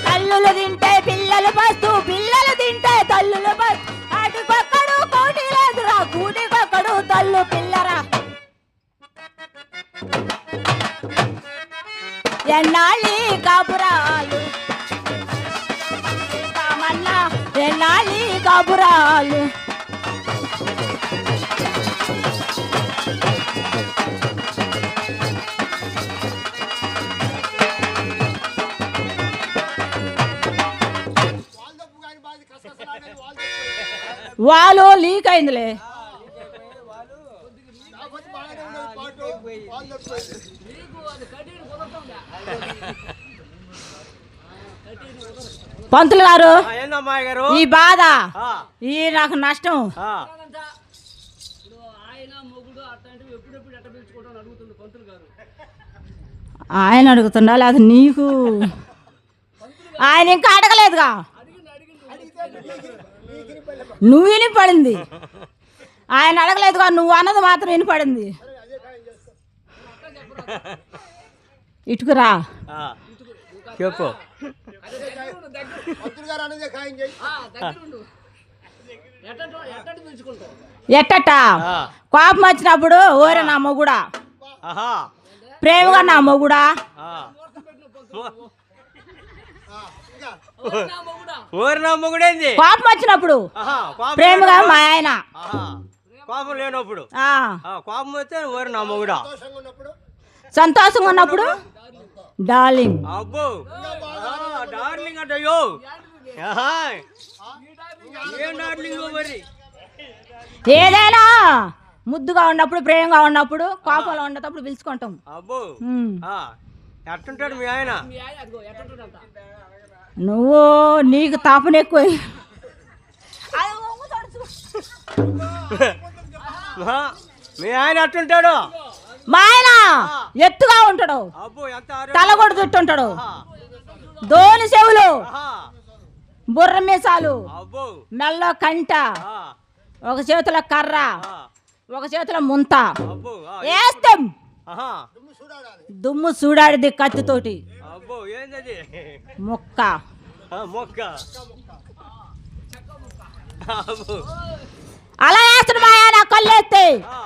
తల్లులు తింటే పిల్లలు పస్తు, పిల్లలు తింటే తల్లుల పస్తు. అటుకొక్కడు కోటి లేదురా, కూటికొక్కడు తల్లు పిల్లరా. ఎన్నాళ్ళి కాపురాలు కామన్నా, ఎన్నాళ్ళి కాపురాలు. వాలో లీక్ అయిందిలే. పంతులు గారు ఏందమ్మా గారు ఈ బాధ ఆ, ఈ నాకు నష్టం ఆ. ఆయన అడుగుతుండా లేదా నీకు ఆయన ఇంకా అడగలేదుగా నువ్వు వినిపడింది ఆయన అడగలేదుగా నువ్వు అన్నది మాత్రం వినిపడింది ఇటుకురా ఆ, చెప్పు ఎట్టట కోపం వచ్చినప్పుడు ఓరే నా మొగుడా ఆహా ప్రేమగా నా మొగుడా ఆ. ఓరి నా మొగుడేంది కోపం వచ్చినప్పుడు ఆహా, కోపం ప్రేమగా లేనప్పుడు? మా ఆయన ఆహా, కోపం లేనప్పుడు ఆ, ఆ, కోపం వస్తే ఓరి నా మొగుడా సంతోషంగా ఉన్నప్పుడు డార్లింగ్ అబ్బో ఆహా, డార్లింగ్ అంటయ్యో ఆహా, ఏం డార్లింగ్ మరి ఏదైనా ముద్దుగా ఉన్నప్పుడు ప్రేమగా ఉన్నప్పుడు కోపంలో ఉన్నప్పుడు పిలుచుకుంటాం అబ్బో ఉమ్. ఆ, ఎట్టుంటాడు మీ ఆయన నువ్వు నీకు తాపన ఎక్కువ ఆ, మీ ఆయన ఎట్టుంటాడు మా ఆయన ఎత్తుగా ఉంటాడు అబ్బో ఎంత తలగొడు చుట్టుంటాడు ఆహా, దోని చెవులు ఆహా, బుర్ర మీసాలు అబ్బో మెల్లో కంట ఆ, ఒక చేతిలో కర్ర ఆ, ఒక చేతిలో ముంత అబ్బో ఆ, వేస్తాం ఆహా, దుమ్ము చూడాడిది కత్తితోటి అబ్బో ఏందది ముక్క ఆ, మొక్క అబ్బో అలా వేస్తాడు మా ఆయన కళ్ళేస్తే ఆ,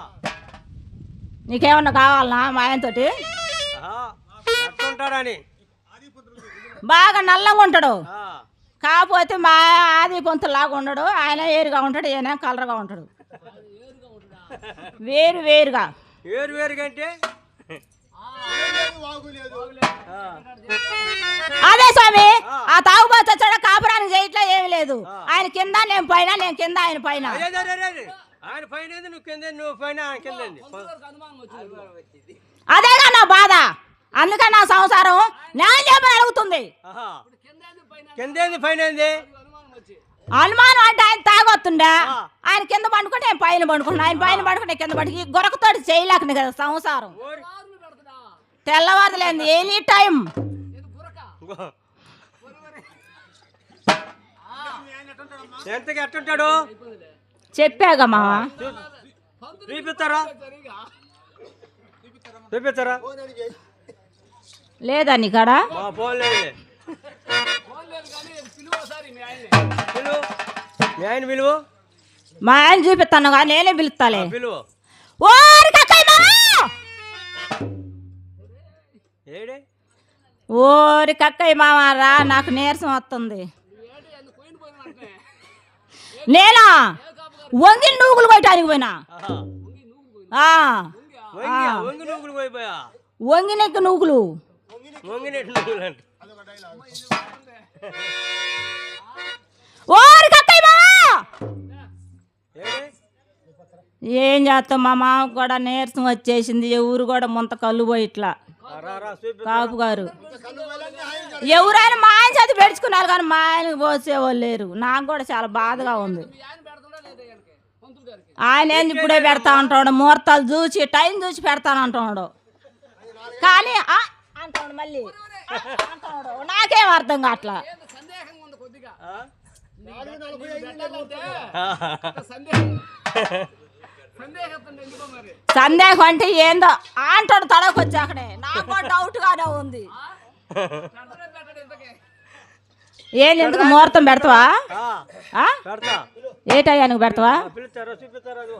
నీకేమన్నా కావాలనా మా ఆయనతోటి ఆహా, ఎట్టుంటాడని బాగా నల్లంగా ఉంటాడు ఆ, కాకపోతే మా ఆది పొంతులాగా ఉండడు ఆయన ఏరుగా ఉంటాడు ఈయన కలర్గా ఉంటాడు వేరు వేరుగా వేరు వేరు కంటే అదే స్వామి ఆ తాగుబోతు వచ్చాడు కాపురానికి చేయట్లా ఏమి లేదు ఆయన కింద నేను పైన నేను కింద ఆయన పైన అదే, అదే, అదే, అదే. ఆయన పైన ఏంది, నువ్వు కింద నువ్వు పైన ఆయన కింద ఏంది? అదేగా నా బాధ అందుకని నా సంసారం న్యాయం చెప్పని అడుగుతుంది ఆహా, కింద ఏంది పైన ఏంది అనుమానం అంటే ఆయన తాగొస్తుండే ఆయన కింద పండుకుంటే నేను పైన పండుకుంటున్నా ఆయన పైన పండుకుంటే కింద పండుకు గొరకతోటి చేయలేకనే కదా సంసారం ఓరి తెల్లవారులేంది ఎనీ టైం ఎంతకి ఎట్టుంటాడు చెప్పాగా మావా చూపిస్తారా చూపిస్తారా లేదా నీకాడ మా ఫోన్ లేదు పిలువు మీ ఆయన పిలువు మా ఆయన చూపిస్తాను కానీ నేనే పిలుస్తాలే పిలువు ఓరి కక్కయ్య మావా ఏడే ఓరి కక్కయ్య మావా రా నాకు నీరసం వస్తుంది నేనా వంగి నూగులు కొట్టడానికి పోయినా ఆహా, ఆ, వంగి నూగులు పోయిపోయా వంగి నెక్కి నూగులు వంగినట్టు నూగులు అంట ఓరి కక్కయ్య మావా ఏడే ఏం చేస్తాం మా మామకు కూడా నీరసం వచ్చేసింది ఎవరు కూడా ముంత కళ్ళు పోయి ఇట్లా రా రా చూపి కాపు గారు ఎవరైనా మా ఆయన చేతి పెడుచుకున్నారు కానీ మా ఆయనకు పోసేవాళ్ళు లేరు నాకు కూడా చాలా బాధగా ఉంది ఆయన ఏంది ఇప్పుడే పెడతా అంటాడు ముహూర్తాలు చూసి టైం చూసి పెడతాను అంటున్నాడు కానీ అంటాడు మళ్ళీ అంటాడు నాకేం అర్థం కావట్లా సందేహం అంటే ఏందో అంటాడు తడకొచ్చి అక్కడే నాకు కూడా డౌట్ గానే ఉంది ఏంది ఎందుకు ముహూర్తం పెడతావా ఆ? పెడతా ఏ టయానికి పెడతావా పిలుస్తారా చూపిస్తారా అది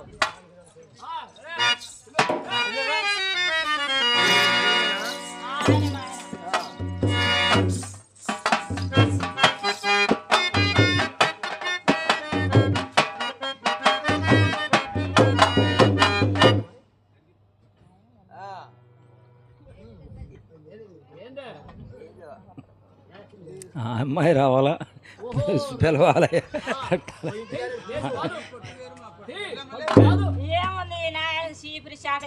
ఆ అమ్మాయి రావాలా పిలవాలి ఏముంది చీపురి చాట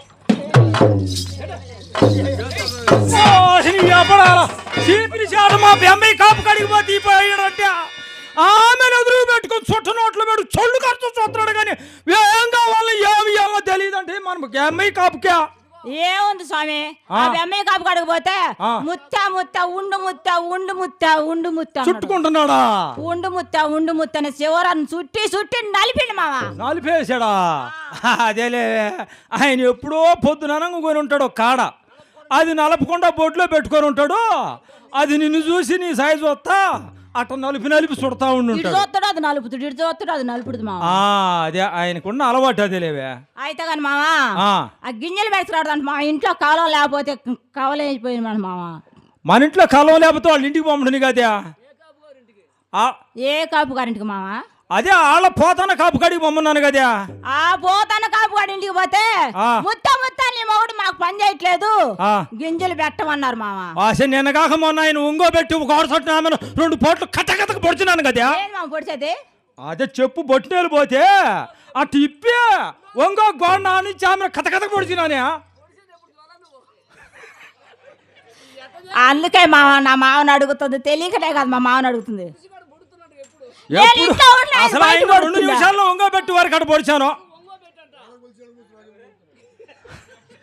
చీపిరి చాట మా బెమ్మాయి కాపు కడిగి పోతే పోయాడంటే ఆమె ఎదురు పెట్టుకొని చుట్ట నోట్లు పెట్టి చొల్లు ఖర్చు చూస్తున్నాడు కానీ ఏం కావాలి ఏమో తెలియదు అంటే మనం బెమ్మాయి కాపుకే ఏముంది స్వామి ఆ బెమ్మాయి కాపు కడగపోతే ముత్త ముత్త ఉండు ముత్త ఉండు ముత్త ఉండు ముత్త చుట్టుకుంటున్నాడా ఉండు ముత్త అని చివరని చుట్టి నలిపిండి మావా నలిపేశాడా అదేలే ఆయన ఎప్పుడో పొద్దున కొని ఉంటాడు కాడ అది నలపకుండా బొడ్లో పెట్టుకొని ఉంటాడు అది నిన్ను చూసి నీ సైజు వస్తా అట్ట నలిపి చుడతా ఉండుంటాడు చూస్తాడు అది నలుపుతుడు ఇటు చూస్తాడు అది నలుపుడు మావా అదే ఆయనకున్న అలవాటు అదేలేవే అయితే కానీ మావా ఆ గింజలు పెట్టుకురాడు మా ఇంట్లో కాలం లేకపోతే కవలేసిపోయింది మన మావా మన ఇంట్లో కాలం లేకపోతే వాళ్ళ ఇంటికి పంపడని కదే ఏ కాపు గారింటికి మావా అదే వాళ్ళ పోతాన కాపు కాడికి పంపన్నాను కదా ఆ పోతాన కాపు గారి ఇంటికి పోతే ముత్త నీ మొగుడు మాకు పని చేయట్లేదు గింజలు పెట్టమన్నారు మావా అసలు నిన్న కాక మొన్న ఆయన ఉంగో పెట్టి ఒక ఆడసొట్టు ఆమెను 2 పోట్లు కట్టకథకు పొడిచినాను కదా పొడిచేది అదే చెప్పు బొట్టినేలు పోతే అటు ఇప్పి ఒంగో గోడ నుంచి ఆమెను కథకథకు పొడిచినానే అందుకే మావా నా మావని అడుగుతుంది తెలియకనే కదా మా మావని అడుగుతుంది అసలు ఆయన 2 నిమిషాల్లో ఒంగో పెట్టి వారికి అటు పొడిచాను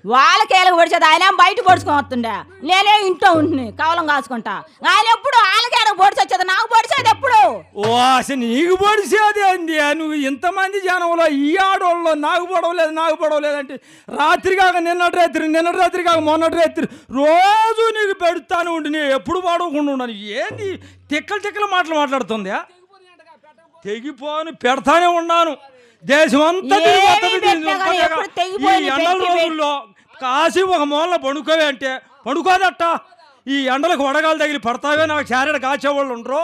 వాళ్ళకి ఏళ్ళకి పొడిచేది ఆయన బయట పొడుచుకొని వస్తుండే నేనే ఇంట్లో ఉంటుంది కవలం కాసుకుంటా ఆయన ఎప్పుడు వాళ్ళకి ఏళ్ళకి పొడిచి వచ్చేది నాకు పొడిచేది ఎప్పుడు ఓ అసలు నీకు పొడిచేది అండి నువ్వు ఇంతమంది జనంలో ఈ ఆడవాళ్ళు నాకు పడవలేదు అంటే రాత్రి కాక నిన్నటి రాత్రి కాక మొన్నటి రాత్రి రోజు నీకు పెడతాను ఉండి నేను ఎప్పుడు పడవకుండా ఉన్నాను ఏంది తిక్కలు మాట్లాడుతుంది తెగిపోను పెడతానే ఉన్నాను దేశం అంతా ఈ ఎండల రోజుల్లో కాసి ఒక మూల పడుకోవే అంటే పడుకోదట్ట ఈ ఎండలకు వడగాలు తగిలి పడతావే నాకు చారెడ కాచేవాళ్ళు ఉండరు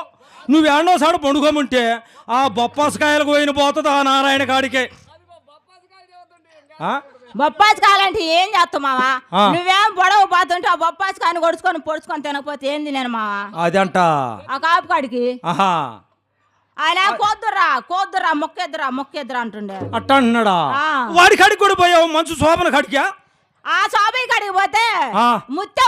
నువ్వు ఎండోసాడు పండుకోమంటే ఆ బొప్పాసకాయలకు పోయిన పోతుంది ఆ నారాయణ కాడికే బొప్పాసకాయలంటే ఏం చేస్తావు మావా నువ్వేం పొడవ పోతుంటే ఆ బొప్పాసకాయని పొడుచుకొని తినకపోతే ఏంది నేను మావా అదంట ఆ కాపు కాడికి ఆయన కోద్దురా మొక్కెద్దురా అంటుండే అట్ట అంటున్నాడా వాడి కాడికి కూడా పోయావు మంచు శోభన కాడికా ఆ శోభ కాడికి పోతే ముత్త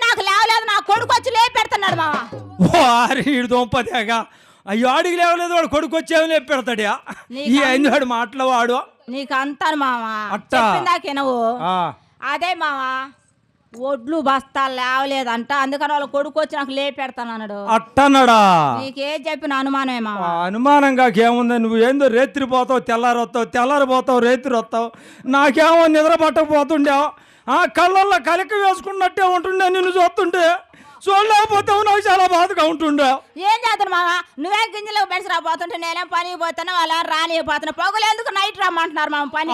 నాకు లేవలేదు నా కొడుకు వచ్చి లేపి పెడుతున్నాడు మావా వారి దొంపదేగా అయ్యో ఆడికి లేవలేదు వాడు కొడుకు వచ్చేవి లేపి పెడతాడా ఈ వాడు మాటలు వాడు నీకు అంతాను మావా చెప్పిందాకే నువ్వు అదే మావా ఒడ్లు బస్తాలు లేవలేదంట అందుకని వాళ్ళ కొడుకు వచ్చి నాకు లేపి పెడతాను అన్నాడు అట్టన్నాడా నీకేం చెప్పిన అనుమానమే మావా అనుమానంగా ఏముంది నువ్వు ఏందో రేత్రి పోతావు తెల్లారిపోతావు రేత్రి వస్తావు నాకేమో నిద్ర పట్టకపోతుండే కళ్ళల్లో కలికి వేసుకున్నట్టే ఉంటుండే నిన్ను చూస్తుంటే చూడలేకపోతావు నాకు చాలా బాధగా ఉంటుండే ఏం చేస్తాను మావా నువ్వే గింజలు బెడిసి రాబోతుంటే నేనేం పనికి పోతాను వాళ్ళ రానిపోతున్నా పొగలు ఎందుకు నైట్ రమ్మంటున్నారు మా పని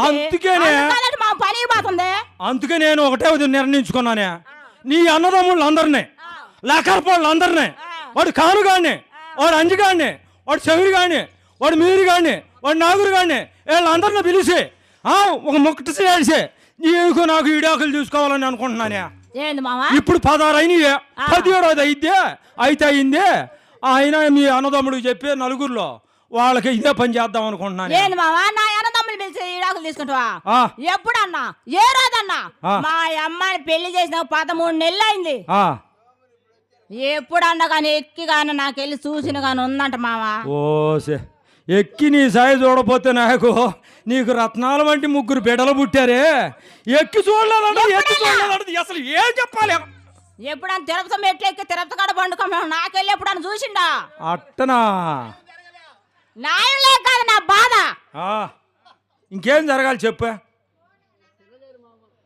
మా పనికి పోతుంది అందుకే నేను ఒకటే నిర్ణయించుకున్నానే నీ అన్నదమ్ముళ్ళు అందరినీ లేకర్పాళ్ళు అందరినీ వాడు కానుగాడిని వాడు అంజిగాడిని వాడు చెవిరి గాడిని వాడు మీరి గాడిని వాడు నాగురు గాడిని వీళ్ళందరినీ పిలిచి ఒక మొక్కటి చేసి నీకు నాకు ఈడాకులు చూసుకోవాలని అనుకుంటున్నానే ఏంది మావా ఇప్పుడు 16 అయినాయి 17 అయింది ఆయన మీ అన్నదమ్ముడికి చెప్పి నలుగురిలో వాళ్ళకి ఇదే పని చేద్దాం అనుకుంటున్నాను ఏంది మావా నా అన్నదమ్ముడు పిలిచి ఈడాకులు తీసుకుంటావా ఎప్పుడన్నా ఏ రోజన్నా మా అమ్మాయిని పెళ్లి చేసిన 13 నెలలు అయింది ఎప్పుడన్నా కానీ ఎక్కి కానీ నాకు వెళ్ళి చూసిన కానీ ఉందంట మావా ఓసే ఎక్కి నీ సాయి చూడపోతే నాకు నీకు రత్నాల వంటి 3 బిడ్డలు పుట్టారే ఎక్కి చూడలేదంటే అసలు ఏం చెప్పాలి ఎప్పుడన్నా తిరుపతి మెట్లు ఎక్కి తిరుపతి కాడ పండుకో నాకెళ్ళి ఎప్పుడన్నా చూసిండా అట్టనా న్యాయం లేక కాదు నా బాధ ఇంకేం జరగాలి చెప్పా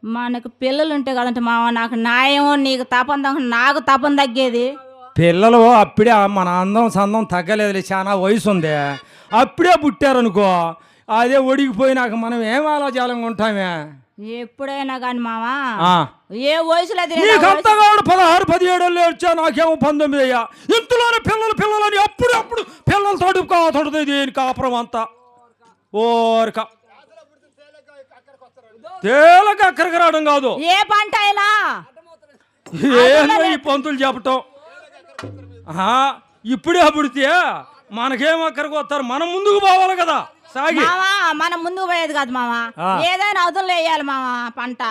మనకు పిల్లలు ఉంటే కదంటే మావ నాకు న్యాయం నీకు నాకు తపన తగ్గేది పిల్లలు అప్పుడే మన అందం సందం తగ్గలేదు చాలా వయసు ఉంది అప్పుడే పుట్టారనుకో అదే ఒడిగిపోయినాక మనం ఏం ఆలోచాలంగా ఉంటామే ఎప్పుడైనా కానీ మావా ఏ వయసులో 16-17 వచ్చా నాకేమో 19 అయ్యా ఇంతలోనే పిల్లలని అప్పుడు పిల్లలతోటి తోడుతుంది కాపురం అంతా ఓరక తేలక అక్కడికి రావడం కాదు ఏ పంట అయినా ఏందో ఈ పంతులు చెప్పటం ఇప్పుడే పుడితే మనకేం అక్కడికి వస్తారు మనం ముందుకు పోవాలి కదా సాగి మావా మనం ముందుకు పోయేది కాదు మావా, ఆ. ఏదైనా అదులు వేయాలి మావా పంట,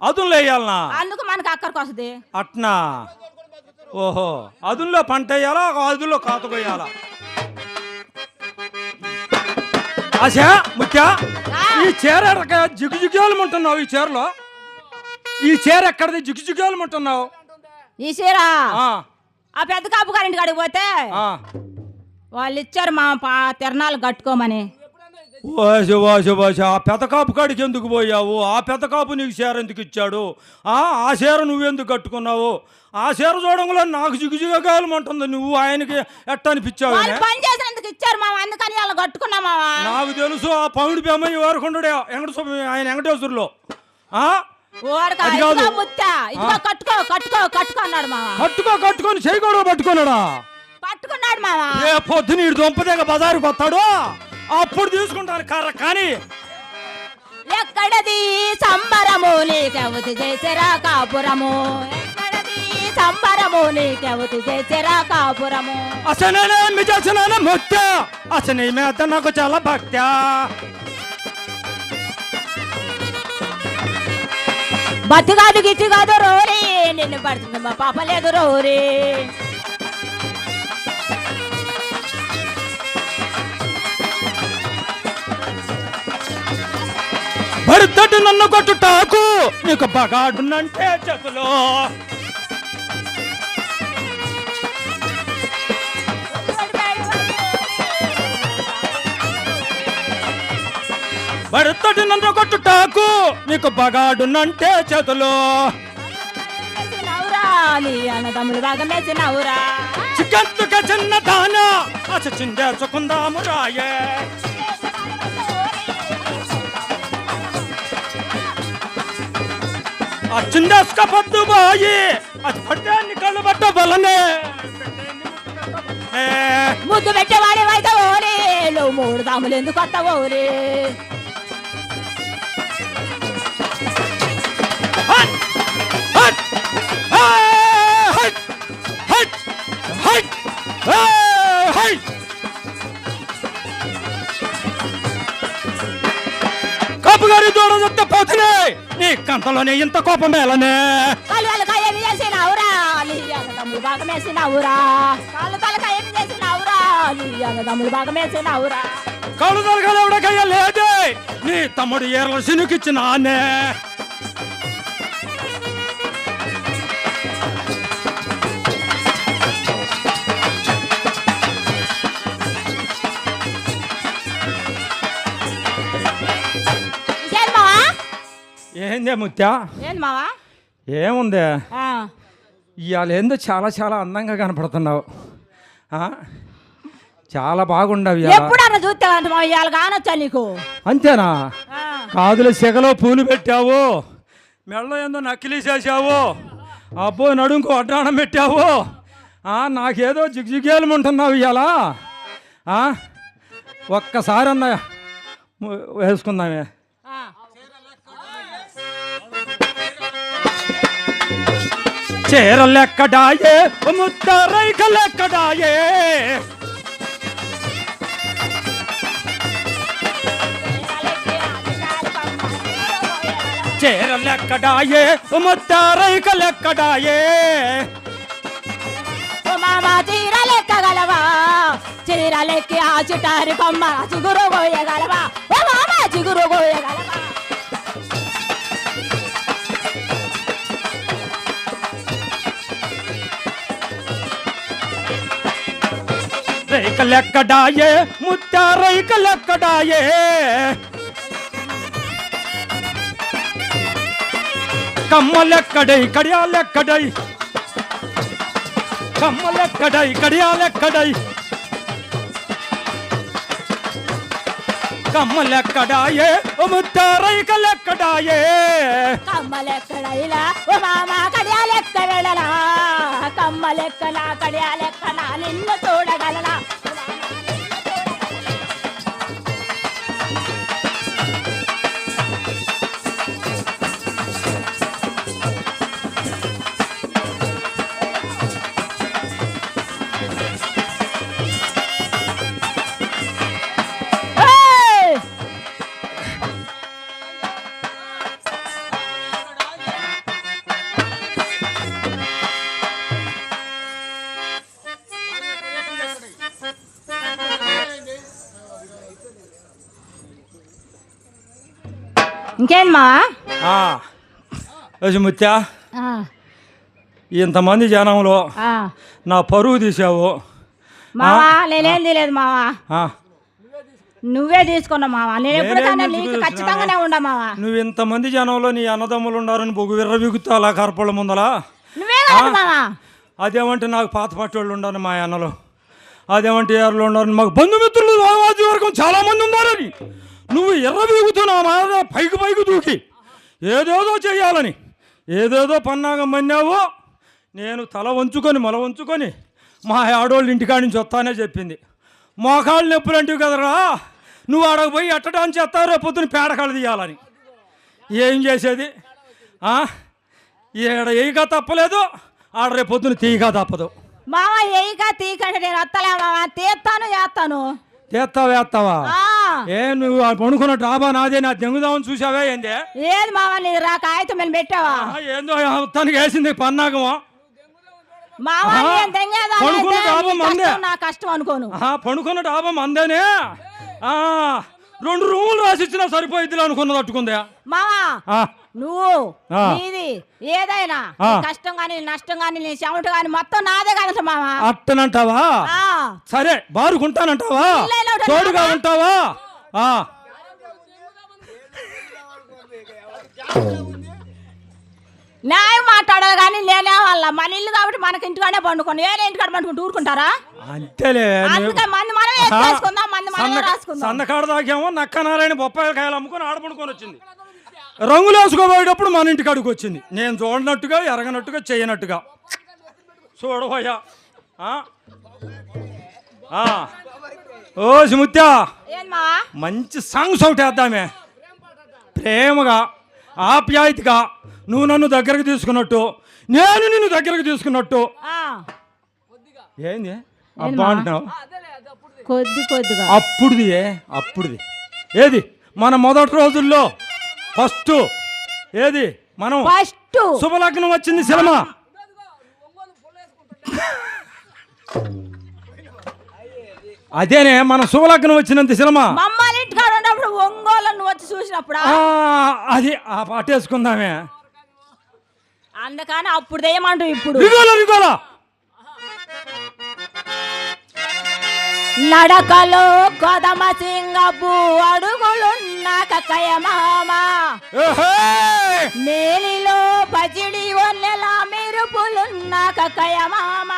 అదుల్లో వేయాలనా? అందుకు మనకు అక్కడికి వస్తుంది. అట్నా? ఓహో, అదుల్లో పంట వేయాలా, అదుల్లో కాత కొయ్యాలా? ఆశా ముత్యా, ఈ చీర జిగుజిగేలమంటున్నావు. ఈ చీరలో ఈ చీర ఎక్కడిది జిగుజిగేలమంటున్నావు? ఈ చీర ఆ, ఆ పెద్ద కాపు గారింటి కాడికి పోతే ఆ. వాళ్ళు ఇచ్చారు మా తిరణాలు కట్టుకోమని. వాసి వాసి వాసి, ఆ పెద్ద కాపు కాడికి ఎందుకు పోయావు? ఆ పెద్ద కాపు నీకు చీర ఎందుకు ఇచ్చాడు? ఆ చీర నువ్వెందుకు కట్టుకున్నావు? ఆ చీర చూడంలో నాకు జిగుజిగేలమంటుంది. నువ్వు ఆయనకి ఎట్ట అనిపించావు? వాళ్ళు పని చేసినందుకు ఇచ్చారు మామ, అందుకని వాళ్ళు కట్టుకున్నా మావా. నాకు తెలుసు, ఆ పౌడి బెమ్మయ్య వారుకుండే ఆయన వెంకటేశ్వరులో. ఓరక అది కాదు. ఇదిగో ముత్త, ఇదిగో కట్టుకో కట్టుకో కట్టుకో అన్నాడు మావా. కట్టుకొని చేయి కూడా పట్టుకున్నాడా? పట్టుకున్నాడు మావా. ఏ పొద్దున ఇటు దొంపదేగ బజారుకి వస్తాడు, అప్పుడు తీసుకుంటాను కర్ర. కానీ ఎక్కడది సంబరము నీకెవతి చేసరా కాపురము, ఎక్కడది సంబరము నీకెవతి చేసరా కాపురము. అసలు మిజాసన ముత్య, అసలు ఈ మీద నాకు చాలా భక్త్యా. బతి కాదు గిట్టి కాదు రోరి, నిన్ను పడుతుంది మా పాప లేదు రోరి. భర్తటి నన్ను కొట్టుటాకు నీకు బగాడునంటే చేతులో. భర్తటి నన్ను కొట్టుటాకు నీకు బగాడునంటే చేతులో. వేసినవురా నీ అన్నదమ్ములు బాగా వేసినవురా. చికెత్తుక చిన్న దాన అస చిందేసుకుందాము రాయే. ఆ చిందేసుక పొద్దు బాయి అది పడితే అన్ని కళ్ళు పట్ట బలనే. ముద్దు పెట్టేవాడి అయితే ఓరి, నువ్వు 3 దాములు ఎందుకు వస్తావు ఓరి. హట్ హట్ హట్ హట్ హట్ హట్. కాపుగారి దూడ చెత్త పోతునే నీ కంటలోనే ఇంత కోపం మేలనే. తలకాయ ఏమి చేసినవురా నీ అన్నదమ్ములు బాగా వేసినవురా. తలకాయ ఏమి చేసినవురా నీ అన్నదమ్ములు బాగా వేసినవురా. కళ్ళు తలకాయలు ఎవడకయ్యా లేదే, నీ తమ్ముడు ఏర్ల సినుకిచ్చినానే. ఇంకేం మావా? ఏందే ముత్యా? ఏంది మావా? ఏముందే, ఆ, ఇవాళ ఏందో చాలా చాలా అందంగా కనపడుతున్నావు. చాలా బాగుండవు ఇవాళ. ఎప్పుడన్నా చూస్తావంట మా ఇవాళ కానొచ్చా నీకు? అంతేనా? ఆ, కాదులు సెగలో పూలు పెట్టావు, మెళ్ళ ఏందో నకిలీ చేసావు, అబ్బో నడుంకు అడ్డాణం పెట్టావు. నాకేదో జిగ్జిగేలమంటున్నావు ఇవాళ. ఒక్కసారి అన్న వేసుకుందామే. ఆ. చీరలెక్కడాయే ముత్తరైకలెక్కడాయే, చీరలెక్కడాయే ముత్తరైకలెక్కడాయే. ఓ మామా చీరలెక్కగలవా, చీరలెక్కి ఆ చిటారి కొమ్మ చిగురు కోయగలవా, ఓ మామా చిగురు కోయగలవా. రైకలెక్కడాయే ముత్తరైకలెక్కడాయే. కమ్మలెక్కడై కడియాలెక్కడై, కమ్మలెక్కడై కడియాలెక్కడై, కమ్మలెక్కడాయే ముత్తరైకలెక్కడాయే. కమ్మలెక్కడైలా ఓ మామా కడియాలెక్కడలా, కమ్మలెక్కలా కడియాలెక్కలా నిన్ను చూడగలనా. ఏయ్! ఇంకేంది మావా ముత్యా ఆ, ఇంతమంది జనంలో ఆ. నా పరువు తీసావు. మావా నేనేం తీయలేదు మావా, ఆ, నువ్వే తీసుకున్నావు మావా. నేను ఎప్పుడైనా నేనేం నీకు తీసుకున్నా? ఖచ్చితంగానే ఉండా మావా. నువ్వు ఇంతమంది జనంలో నీ అన్నదమ్ములు ఉండారని బొగ్గు విర్రబిగుతా అలా కరపళ్ళ ముందలా. నువ్వే కాదు మావా. అదేమంటే నాకు పాత పట్టోళ్ళు ఉండాలి మా అన్నలో, అదేమంటే ఎర్రలు ఉండాలని మాకు బంధుమిత్రులు రామాజీ వర్గం చాలామంది ఉన్నారని నువ్వు ఎర్రబీగుతున్నావు మా పైకి పైకి దూకి ఏదేదో చేయాలని ఏదేదో పన్నాగం మన్నావు. నేను తల వంచుకొని మొల వంచుకొని మా ఆడోళ్ళు ఇంటికాడి నుంచి వస్తానే చెప్పింది. మోకాళ్ళు నొప్పులు అంటివి కదరా, నువ్వు ఆడకు పోయి ఎట్టడానికి చేస్తావు, రేపు పొద్దున పేడకాళ్ళు తీయాలని. ఏం చేసేది? ఈడ ఏయిగా తప్పలేదు, ఆడ రేపు పొద్దున తీయగా తప్పదు. మావా ఏయిగా తీకంటే నేను వస్తలే మావా, తీస్తాను చేస్తాను. వేస్తావా? ఆ. ఏ నువ్వు పడుకున్న డాబా నాదే, నా దెంగుదామని చూసావే ఏందే? ఏది మావా నీది రా కాగితం మీద పెట్టావా? ఏందో తనకి వేసింది పన్నాగమో. మావా నేను దెంగేదా పడుకున్న డాబా మందే, నా కష్టం అనుకోను. పడుకున్న డాబా మందేనే. 2 రూములు రాసిచ్చినా సరిపోయిద్ది అనుకున్నది అట్టుకుందే. మావా నువ్వు ఆ. నీది ఏదైనా ఆ. నీ కష్టం గాని నష్టం గాని నీ చెమట గాని మొత్తం నాదే కదా మావా. అట్టనంటావా? ఆ. సరే బారుకుంటానంటావా? ఇల్లేలో ఉంటాను తోడుగా మావా. ఉంటావా? న్యాయం మాట్లాడాలి కానీ నేనే వాళ్ళ మన ఇల్లు కాబట్టి మనకి ఇంటికాడే పండుకోండి, వేరే ఇంటికాడ పండుకుంటూ ఊరుకుంటారా? అంతేలే. అందుకే మంది మనమే వేసుకుందాం, మంది మనమే రాసుకుందాం. సన్నకాడ దాకేమో నక్క నారాయణ బొప్పాయి కాయలు అమ్ముకొని ఆడపడుకొని వచ్చింది. రంగులు వేసుకోబోయేటప్పుడు మన ఇంటికి అడుగు వచ్చింది. నేను చూడనట్టుగా ఎరగనట్టుగా చేయనట్టుగా చూడబోయా. ఓ సిముత్యా, ఏం మావా? మంచి సాంగ్స్ ఒకటి వేద్దామే. ప్రేమగా ఆప్యాయతగా నువ్వు నన్ను దగ్గరకు తీసుకున్నట్టు, నేను నిన్ను దగ్గరకు తీసుకున్నట్టు. ఆ. ఏంది అబ్బా అంటున్నావు? కొద్దిగా అప్పుడుది ఏది మన మొదటి రోజుల్లో ఫస్ట్ ఏది మనం ఫస్ట్ శుభలగ్నం వచ్చింది సినిమా. అదేనే మన శుభలగ్నం వచ్చినంత సినిమా. మమ్మల్ని ఇంటికాడ ఉన్నప్పుడు ఒంగోలు వచ్చి చూసినప్పుడు అది ఆ పాట వేసుకుందామే. అందుకని అప్పుడు ఏమంటూ ఇప్పుడు రిగోలా నడకలో కొదమ సింగపు అడుగులున్న కక్కయ మామ, మేలిలో పచిడి ఒల్లెల మెరుపులున్న కక్కయ మామ,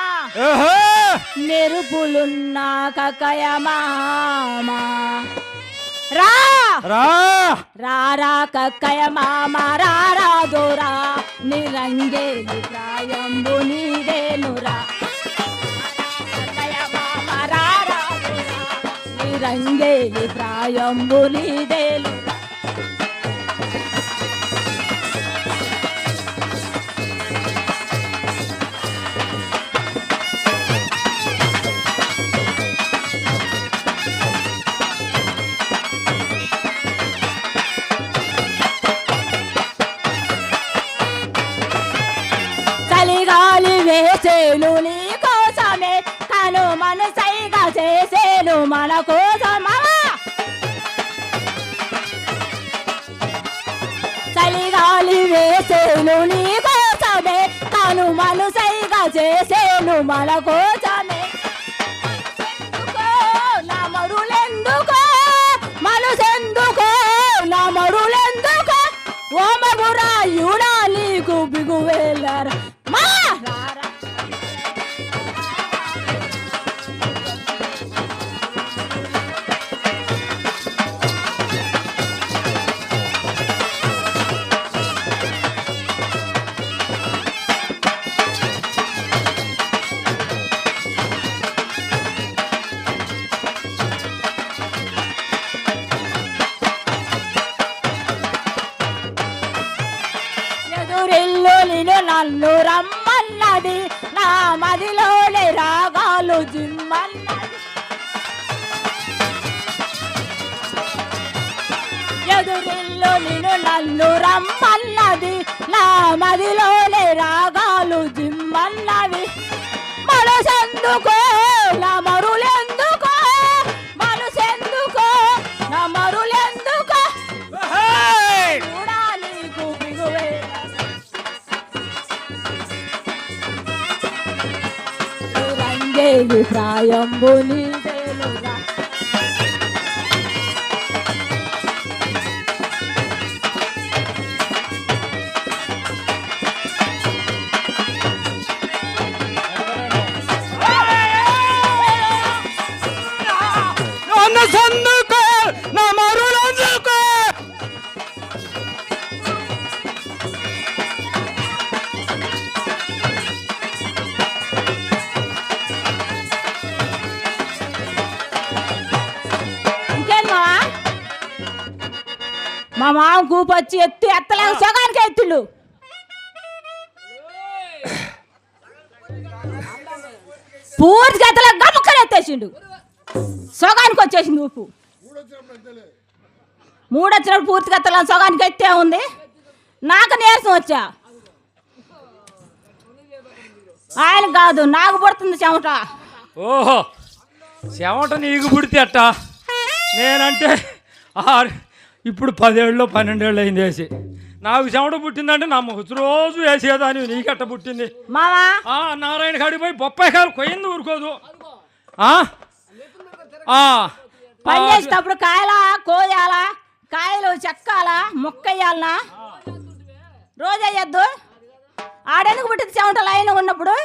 మెరుపులున్న కక్కయ మామ. రా రా కక్కయ మామ రారా దోరా, నిరంగేలి ప్రాయంబు నీదేనురా. రంగేలి ప్రాయంబులిదేలు. చలిగాలి వేసేలు నీ కోసమే, కను మనసైగా చేసేలు మన కోసమా. చలిగాలి వేసేలు నీ కోసమే, కను మనసైగా చేసేలు మన కోసమే. నమరులెందుకో మనసెందుకో, నమరులెందుకో ఓ మగురాయుడా నీకు బిగువేలరా. మా ఎదురిల్లు నిన్ను నన్ను రమ్మన్నది, నా మదిలోని రాగాలు జిమ్మన్నది. ఎదురిల్లు నిన్ను నన్ను రమ్మన్నది, నా మదిలోని రాగాలు జిమ్మన్నవి. మనసెందుకో నా మరులెందుకో, మనసెందుకో నా మరులెందుకో ప్రాయంబు నీదేలురా. అన్న సందుకో నా మరులందుకో ఇంకేం మావా? మా మామ కూపొచ్చి ఎత్తలేక సగానికి ఎత్తుళ్ళు. పూర్తిగా ఎత్తలేక గమ్మక్కలు ఎత్తేసిండు. సగానికి వచ్చేసింది ఊపు. మూడు వచ్చినప్పుడు పూర్తిగా ఎత్తలేక సగానికి ఎత్తే ఉంది. నాకు నీరసం వచ్చా. ఆయన కాదు నాకు పడుతుంది చెమట. ఓహో చెమట నీకు పుడితే అట్ట నేనంటే ఇప్పుడు 10 ఏళ్ళు 12 ఏళ్ళు అయింది వేసి నాకు చెమట పుట్టిందంటే నా రోజు వేసేదాన్ని నీకట్ట పుట్టింది. మావా నారాయణ కాడికి పోయి బొప్పాయి కాయలు కొయ్యింది ఊరుకోదు. పని చేసేటప్పుడు కాయలా కోయాలా కాయలు చెక్కాలా మొక్కయ్యాలనా రోజు అయ్యద్దు. ఆడెందుకు పుట్టింది చెమట లైన్ ఉన్నప్పుడు.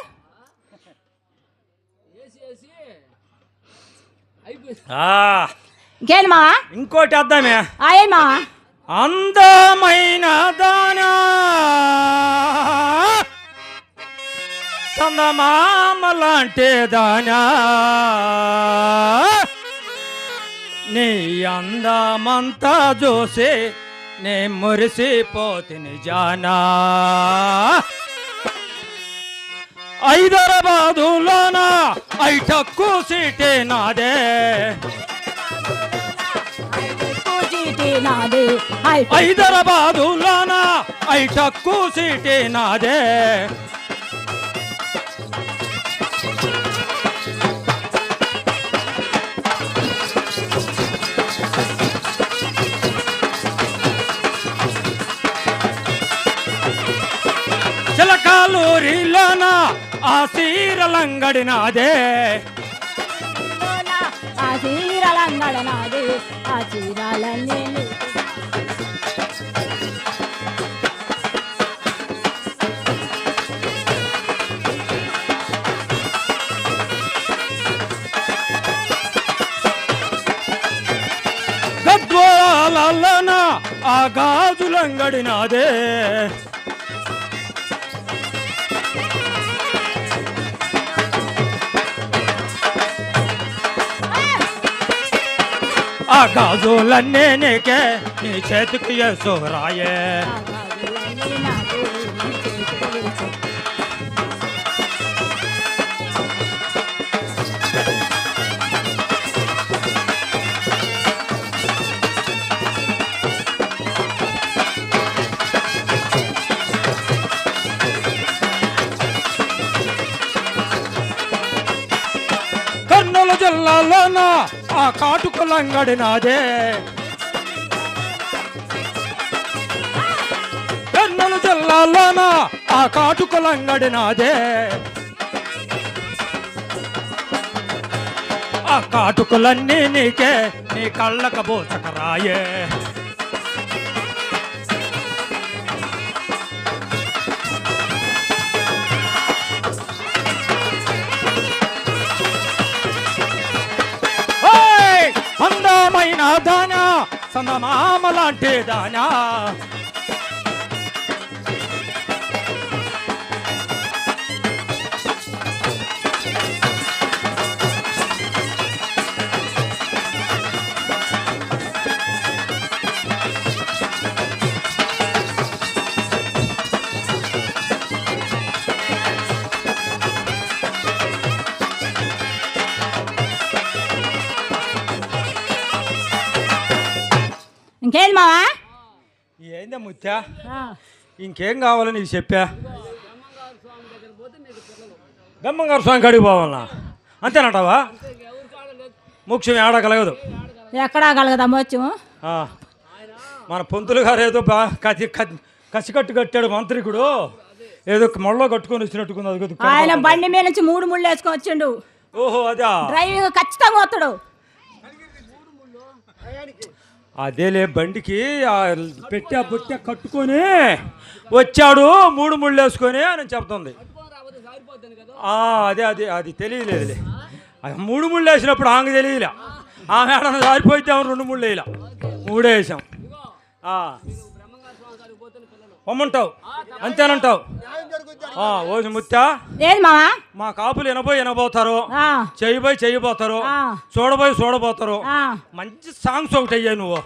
ఇంకేంటి మావా? ఇంకోటి వద్దామే. ఏం మావా? అందమైన దానా చందమామ లాంటి దానా నీ అందమంతా చూసి నే మురిసిపోతిని జానా. హైదరాబాదులోన ఐటక్కు సీటే నాదే హైదరాబాదులోన ఐటక్కు సీటే నాదే. చిలకాలూరిలోన ఆ సీరలంగడి నాదే ఆ చీరలంగడ నాది ఆ చీరలన్నీ గద్వాలలోన ఆ గాజులంగడి నాదే ఆ గాజులన్నీ నీకే నీ చేతికి యేసురాయే. కర్నూలు జిల్లాలోన ఆ కాటుకులంగడి నాదే కర్నూలు జిల్లాలోన ఆ కాటుకులంగడి నాదే ఆ కాటుకులన్నీ నీకే నీ కళ్ళక బోచకరాయే. అందమైన దానా చందమామ లాంటి దానా ఇంకేంటి మావా? ఏందా ముత్యా ఇంకేం కావాలో నీకు చెప్పా. బెమ్మంగారు స్వామి కాడికి పోవాలన్నా అంతేనంటావా? మోక్షం ఏడా కలగదు. ఎక్కడా కలగదా మోక్షము? మన పొంతులు గారు ఏదో కసికట్టు కట్టాడు మంత్రికుడు ఏదో మొళ్ళలో కట్టుకొని వచ్చినట్టుకుంది. ఆయన బండి మీద నుంచి 3 ముళ్ళు వేసుకొని వచ్చిండు. ఓహో అదా డ్రైవింగ్ ఖచ్చితంగా వస్తాడు. అదేలే బండికి పెట్టా బుట్టా కట్టుకొని వచ్చాడు 3 ముళ్ళు వేసుకొని అని చెప్తుంది. అదే అదే అది తెలియలేదులే. 3 ముళ్ళు వేసినప్పుడు ఆమె తెలియలే. ఆమె ఏడన్నా సారిపోతే 2 ముళ్ళు వేయలే, 3 వేసాం. పొమ్మంటావు అంతేనంటావు. ఓసి ముత్తా ఏది మావా మా కాపులు వినబోతారు, చెయ్యబోతారు, చూడబోతారు. మంచి సాంగ్స్ ఒకటి అయ్యాయి నువ్వు.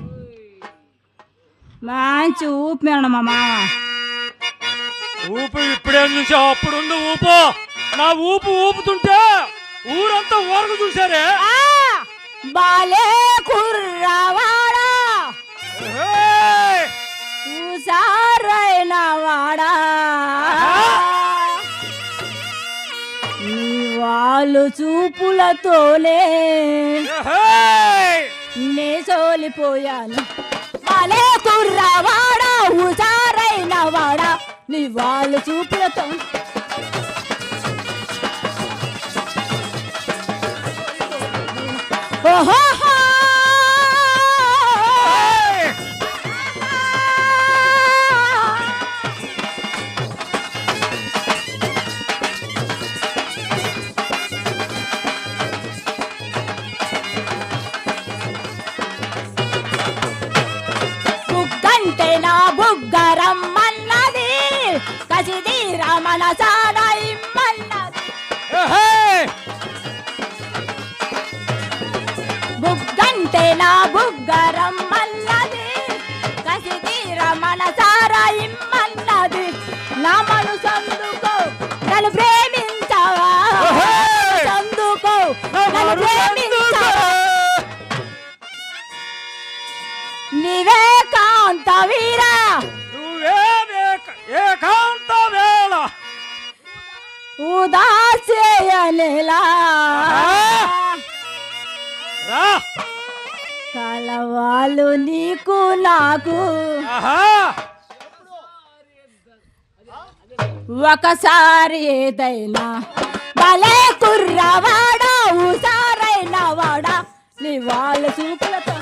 మంచి ఊపి మేడం మా మామ. ఊపు ఇప్పుడే నుంచి అప్పుడుంది ఊపు. నా ఊపుతుంటే ఊరంతా ఊరకు చూసారే. బాలే కుర్రవాడా ఊసారైన వాడా నీ వాళ్ళు చూపులతోనే నే సోలిపోయాను. బాలే కుర్రవాడా ఊసారైన వాడా నీ వాళ్ళు చూపులతో. ఓహో బుగ్గంటే నా బుగ్గరమ్మన్నది కసిది రమణ సారమ్మన్నది. బుగ్గంటే నా బుగ్గరమ్మన్నది కసిది రమణ సారమ్మన్నది. నా మనసందుకో నన్ను ప్రేమించవా, సందుకో నన్ను ప్రేమించవా. నీవే కాంత వీరా ఏకాంత వేళ ఉదాసేయనేలా రా కలవాళ్ళు నీకు నాకు ఒకసారి ఏదైనా భలే కుర్రవాడా ఊసారైన వాడా నీ వాళ్ళ చూపులతో.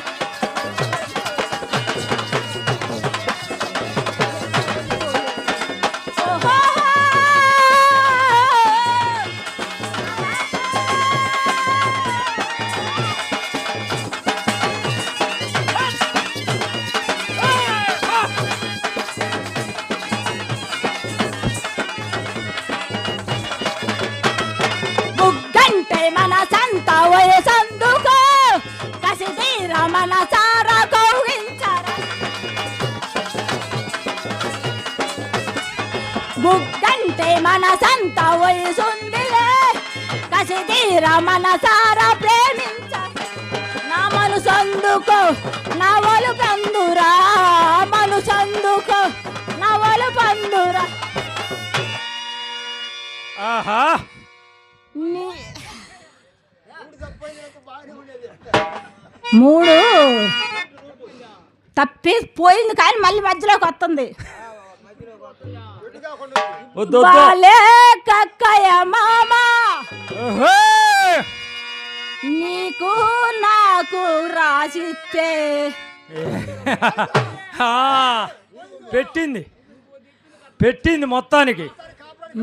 బుగ్గంటే మన సంత వయసందుకో కసిది రమణ సార కౌగించరా. బుగ్గంటే మన సంత వయసుందిలే కసిది రమణ సార ప్రేమించరా. నా మనసందుకో నా వలు పందురా, మనసందుకో నా వలు పందురా. ఆహా 3 తప్పి పోయింది కానీ మళ్ళీ మధ్యలోకి వస్తుంది. బాలే కక్కయ్య మామ నీకు నాకు రాసిస్తే పెట్టింది మొత్తానికి.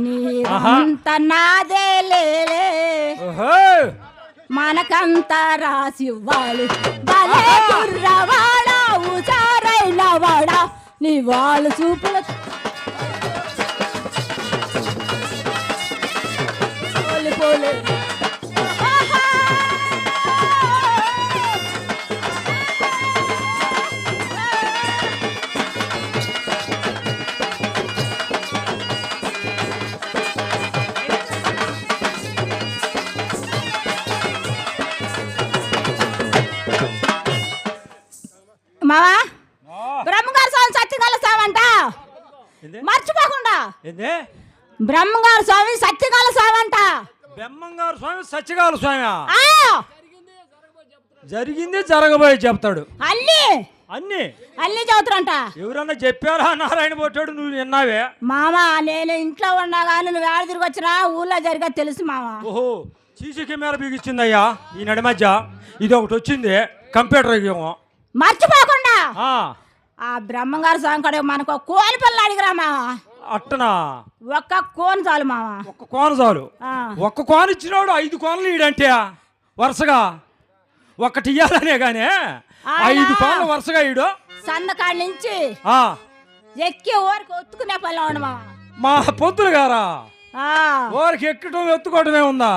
నీరంత నాదే లేలే మనకంతా రాసి ఇవ్వాలి. భలే కుర్రవాడా ఊసారైన వాడా నీ వాళ్ళు చూపుల పోలే. మావా బ్రహ్మగారు స్వామి సత్యం కలుస్తావంట మర్చిపోకుండా. బ్రహ్మగారు స్వామి సత్యకాల స్వామి అంట. బ్రహ్మంగారు స్వామి సత్యకాల స్వామి జరిగింది జరగబోయే చెప్తాడు. అన్ని చదువుతారంట. ఎవరన్నా చెప్పారా నారాయణ పోటాడు నువ్వు విన్నావే? మామ నేను ఇంట్లో ఉన్నా కానీ నువ్వు ఏడ తిరిగి వచ్చినా ఊళ్ళో జరిగా తెలుసు మామ. ఓహో సీసీ కెమెరా బిగించిందయ్యా ఈ నడి మధ్య. ఇది ఒకటి వచ్చింది కంప్యూటర్ ఏమో. మర్చిపోకుండా ఆ, ఆ బ్రహ్మంగారు సంకడే మనకు ఒక కోని పిల్ల అడిగిరా మావా. అట్టనా? ఒక్క కోన్ చాలు మావా. ఒక్క కోన చాలు. ఆ, ఒక్క కోన ఇచ్చినాడు 5 కోనలు ఈడంటే వరుసగా ఒక్కటి ఇయ్యాలనే కానీ 5 కోనలు వరుసగా ఈడు. సందకాడి నుంచి ఆ, ఎక్కి ఊరికి ఒత్తుకునే పని ఉండు మావా. మా పొద్దులు గారా ఆ, ఊరికి ఎక్కటం ఎత్తుకోవటమే ఉందా?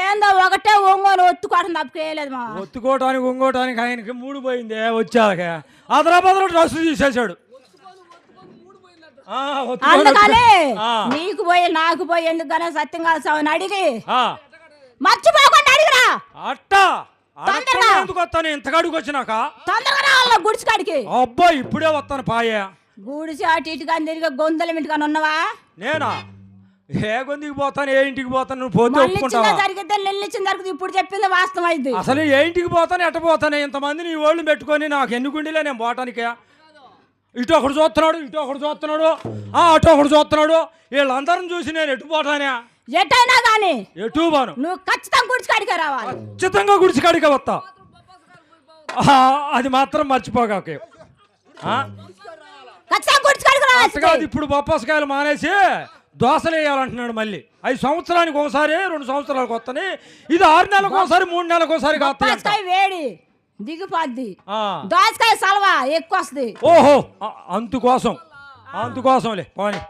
ఏందో ఒకటే ఒంగోలు ఒత్తుకోవడం తప్పకేయలేదు మావా. ఒత్తుకోవటానికి ఒంగోటానికి ఆయనకి మూడు పోయిందే వచ్చాక హైదరాబాద్లో డ్రెస్ తీసేశాడు. ఆ, ఒత్తుకోవడం అందుకని ఆ. నీకు పోయి నాకు పోయి ఎందుకు గానే సత్యం కాల్సావని అడిగి ఆ, మర్చిపోకుండా అడిగిరా. అట్టా తొందరగా. ఎందుకు వస్తాను ఇంతకాడికి వచ్చినాక? తొందరగా రావాల గుడిచికాడికి. అబ్బా ఇప్పుడే వస్తాను పాయే. గుడిసి అటు ఇటు కానీ తిరిగి గొంతుల ఇంటికాని ఉన్నవా? నేనా? ఏ గొంతుకి పోతాను ఏ ఇంటికి పోతాను? నువ్వు పోతే మళ్ళీ ఇచ్చిందా ఒప్పుకుంటావా? జరిగితే నిల్లిచ్చిన జరుగుతుంది. ఇప్పుడు చెప్పింది వాస్తవం అయింది. అసలు ఏ ఇంటికి పోతాను ఎట్ట పోతాను? ఇంతమంది నీ ఓళ్ళు పెట్టుకొని నాకు ఎన్ని గుండెలే నేను పోవటానికే. ఇటు ఒకడు చూస్తున్నాడు ఇటు ఒకడు చూస్తున్నాడు అటు ఒకడు చూస్తున్నాడు. వీళ్ళందరిని చూసి నేను ఎటు పోతానే? ఎటైనా గాని ఎటు పోను. నువ్వు ఖచ్చితంగా గుడిచికాడికే రావాలి. ఖచ్చితంగా గుడిసికాడికే వస్తా. అది మాత్రం మర్చిపోగాకే. ఖచ్చితంగా గుడిచికాడికి రావాలి. కాదు ఇప్పుడు బొప్పసకాయలు మానేసి దోశలు వేయాలంటున్నాడు మళ్ళీ. 5 సంవత్సరానికి ఒకసారి 2 సంవత్సరాలకు వస్తాయి. ఇది 6 నెలలకు ఒకసారి 3 నెలలకు ఒకసారి కాస్తాయి. దోసకాయ వేడి దిగిపోద్ది, దోసకాయ సలవా ఎక్కువ వస్తుంది. ఓహో అందుకోసంలే పోనీ.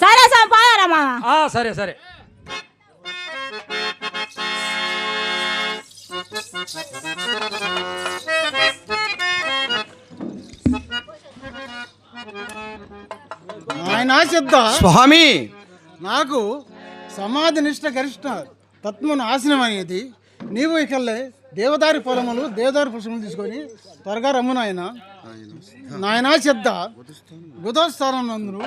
సరే పోయారమ్మా. సరే సరే. ఆయన సిద్ధ స్వామి నాకు సమాధి నిష్ట గరిష్ట తత్వను ఆసనం అనేది నీవు ఇకల్లే దేవదారి పొలములు దేవదారి పురుషములు తీసుకొని త్వరగా రమ్ము నాయనా సిద్ధ బుధస్థానం నందును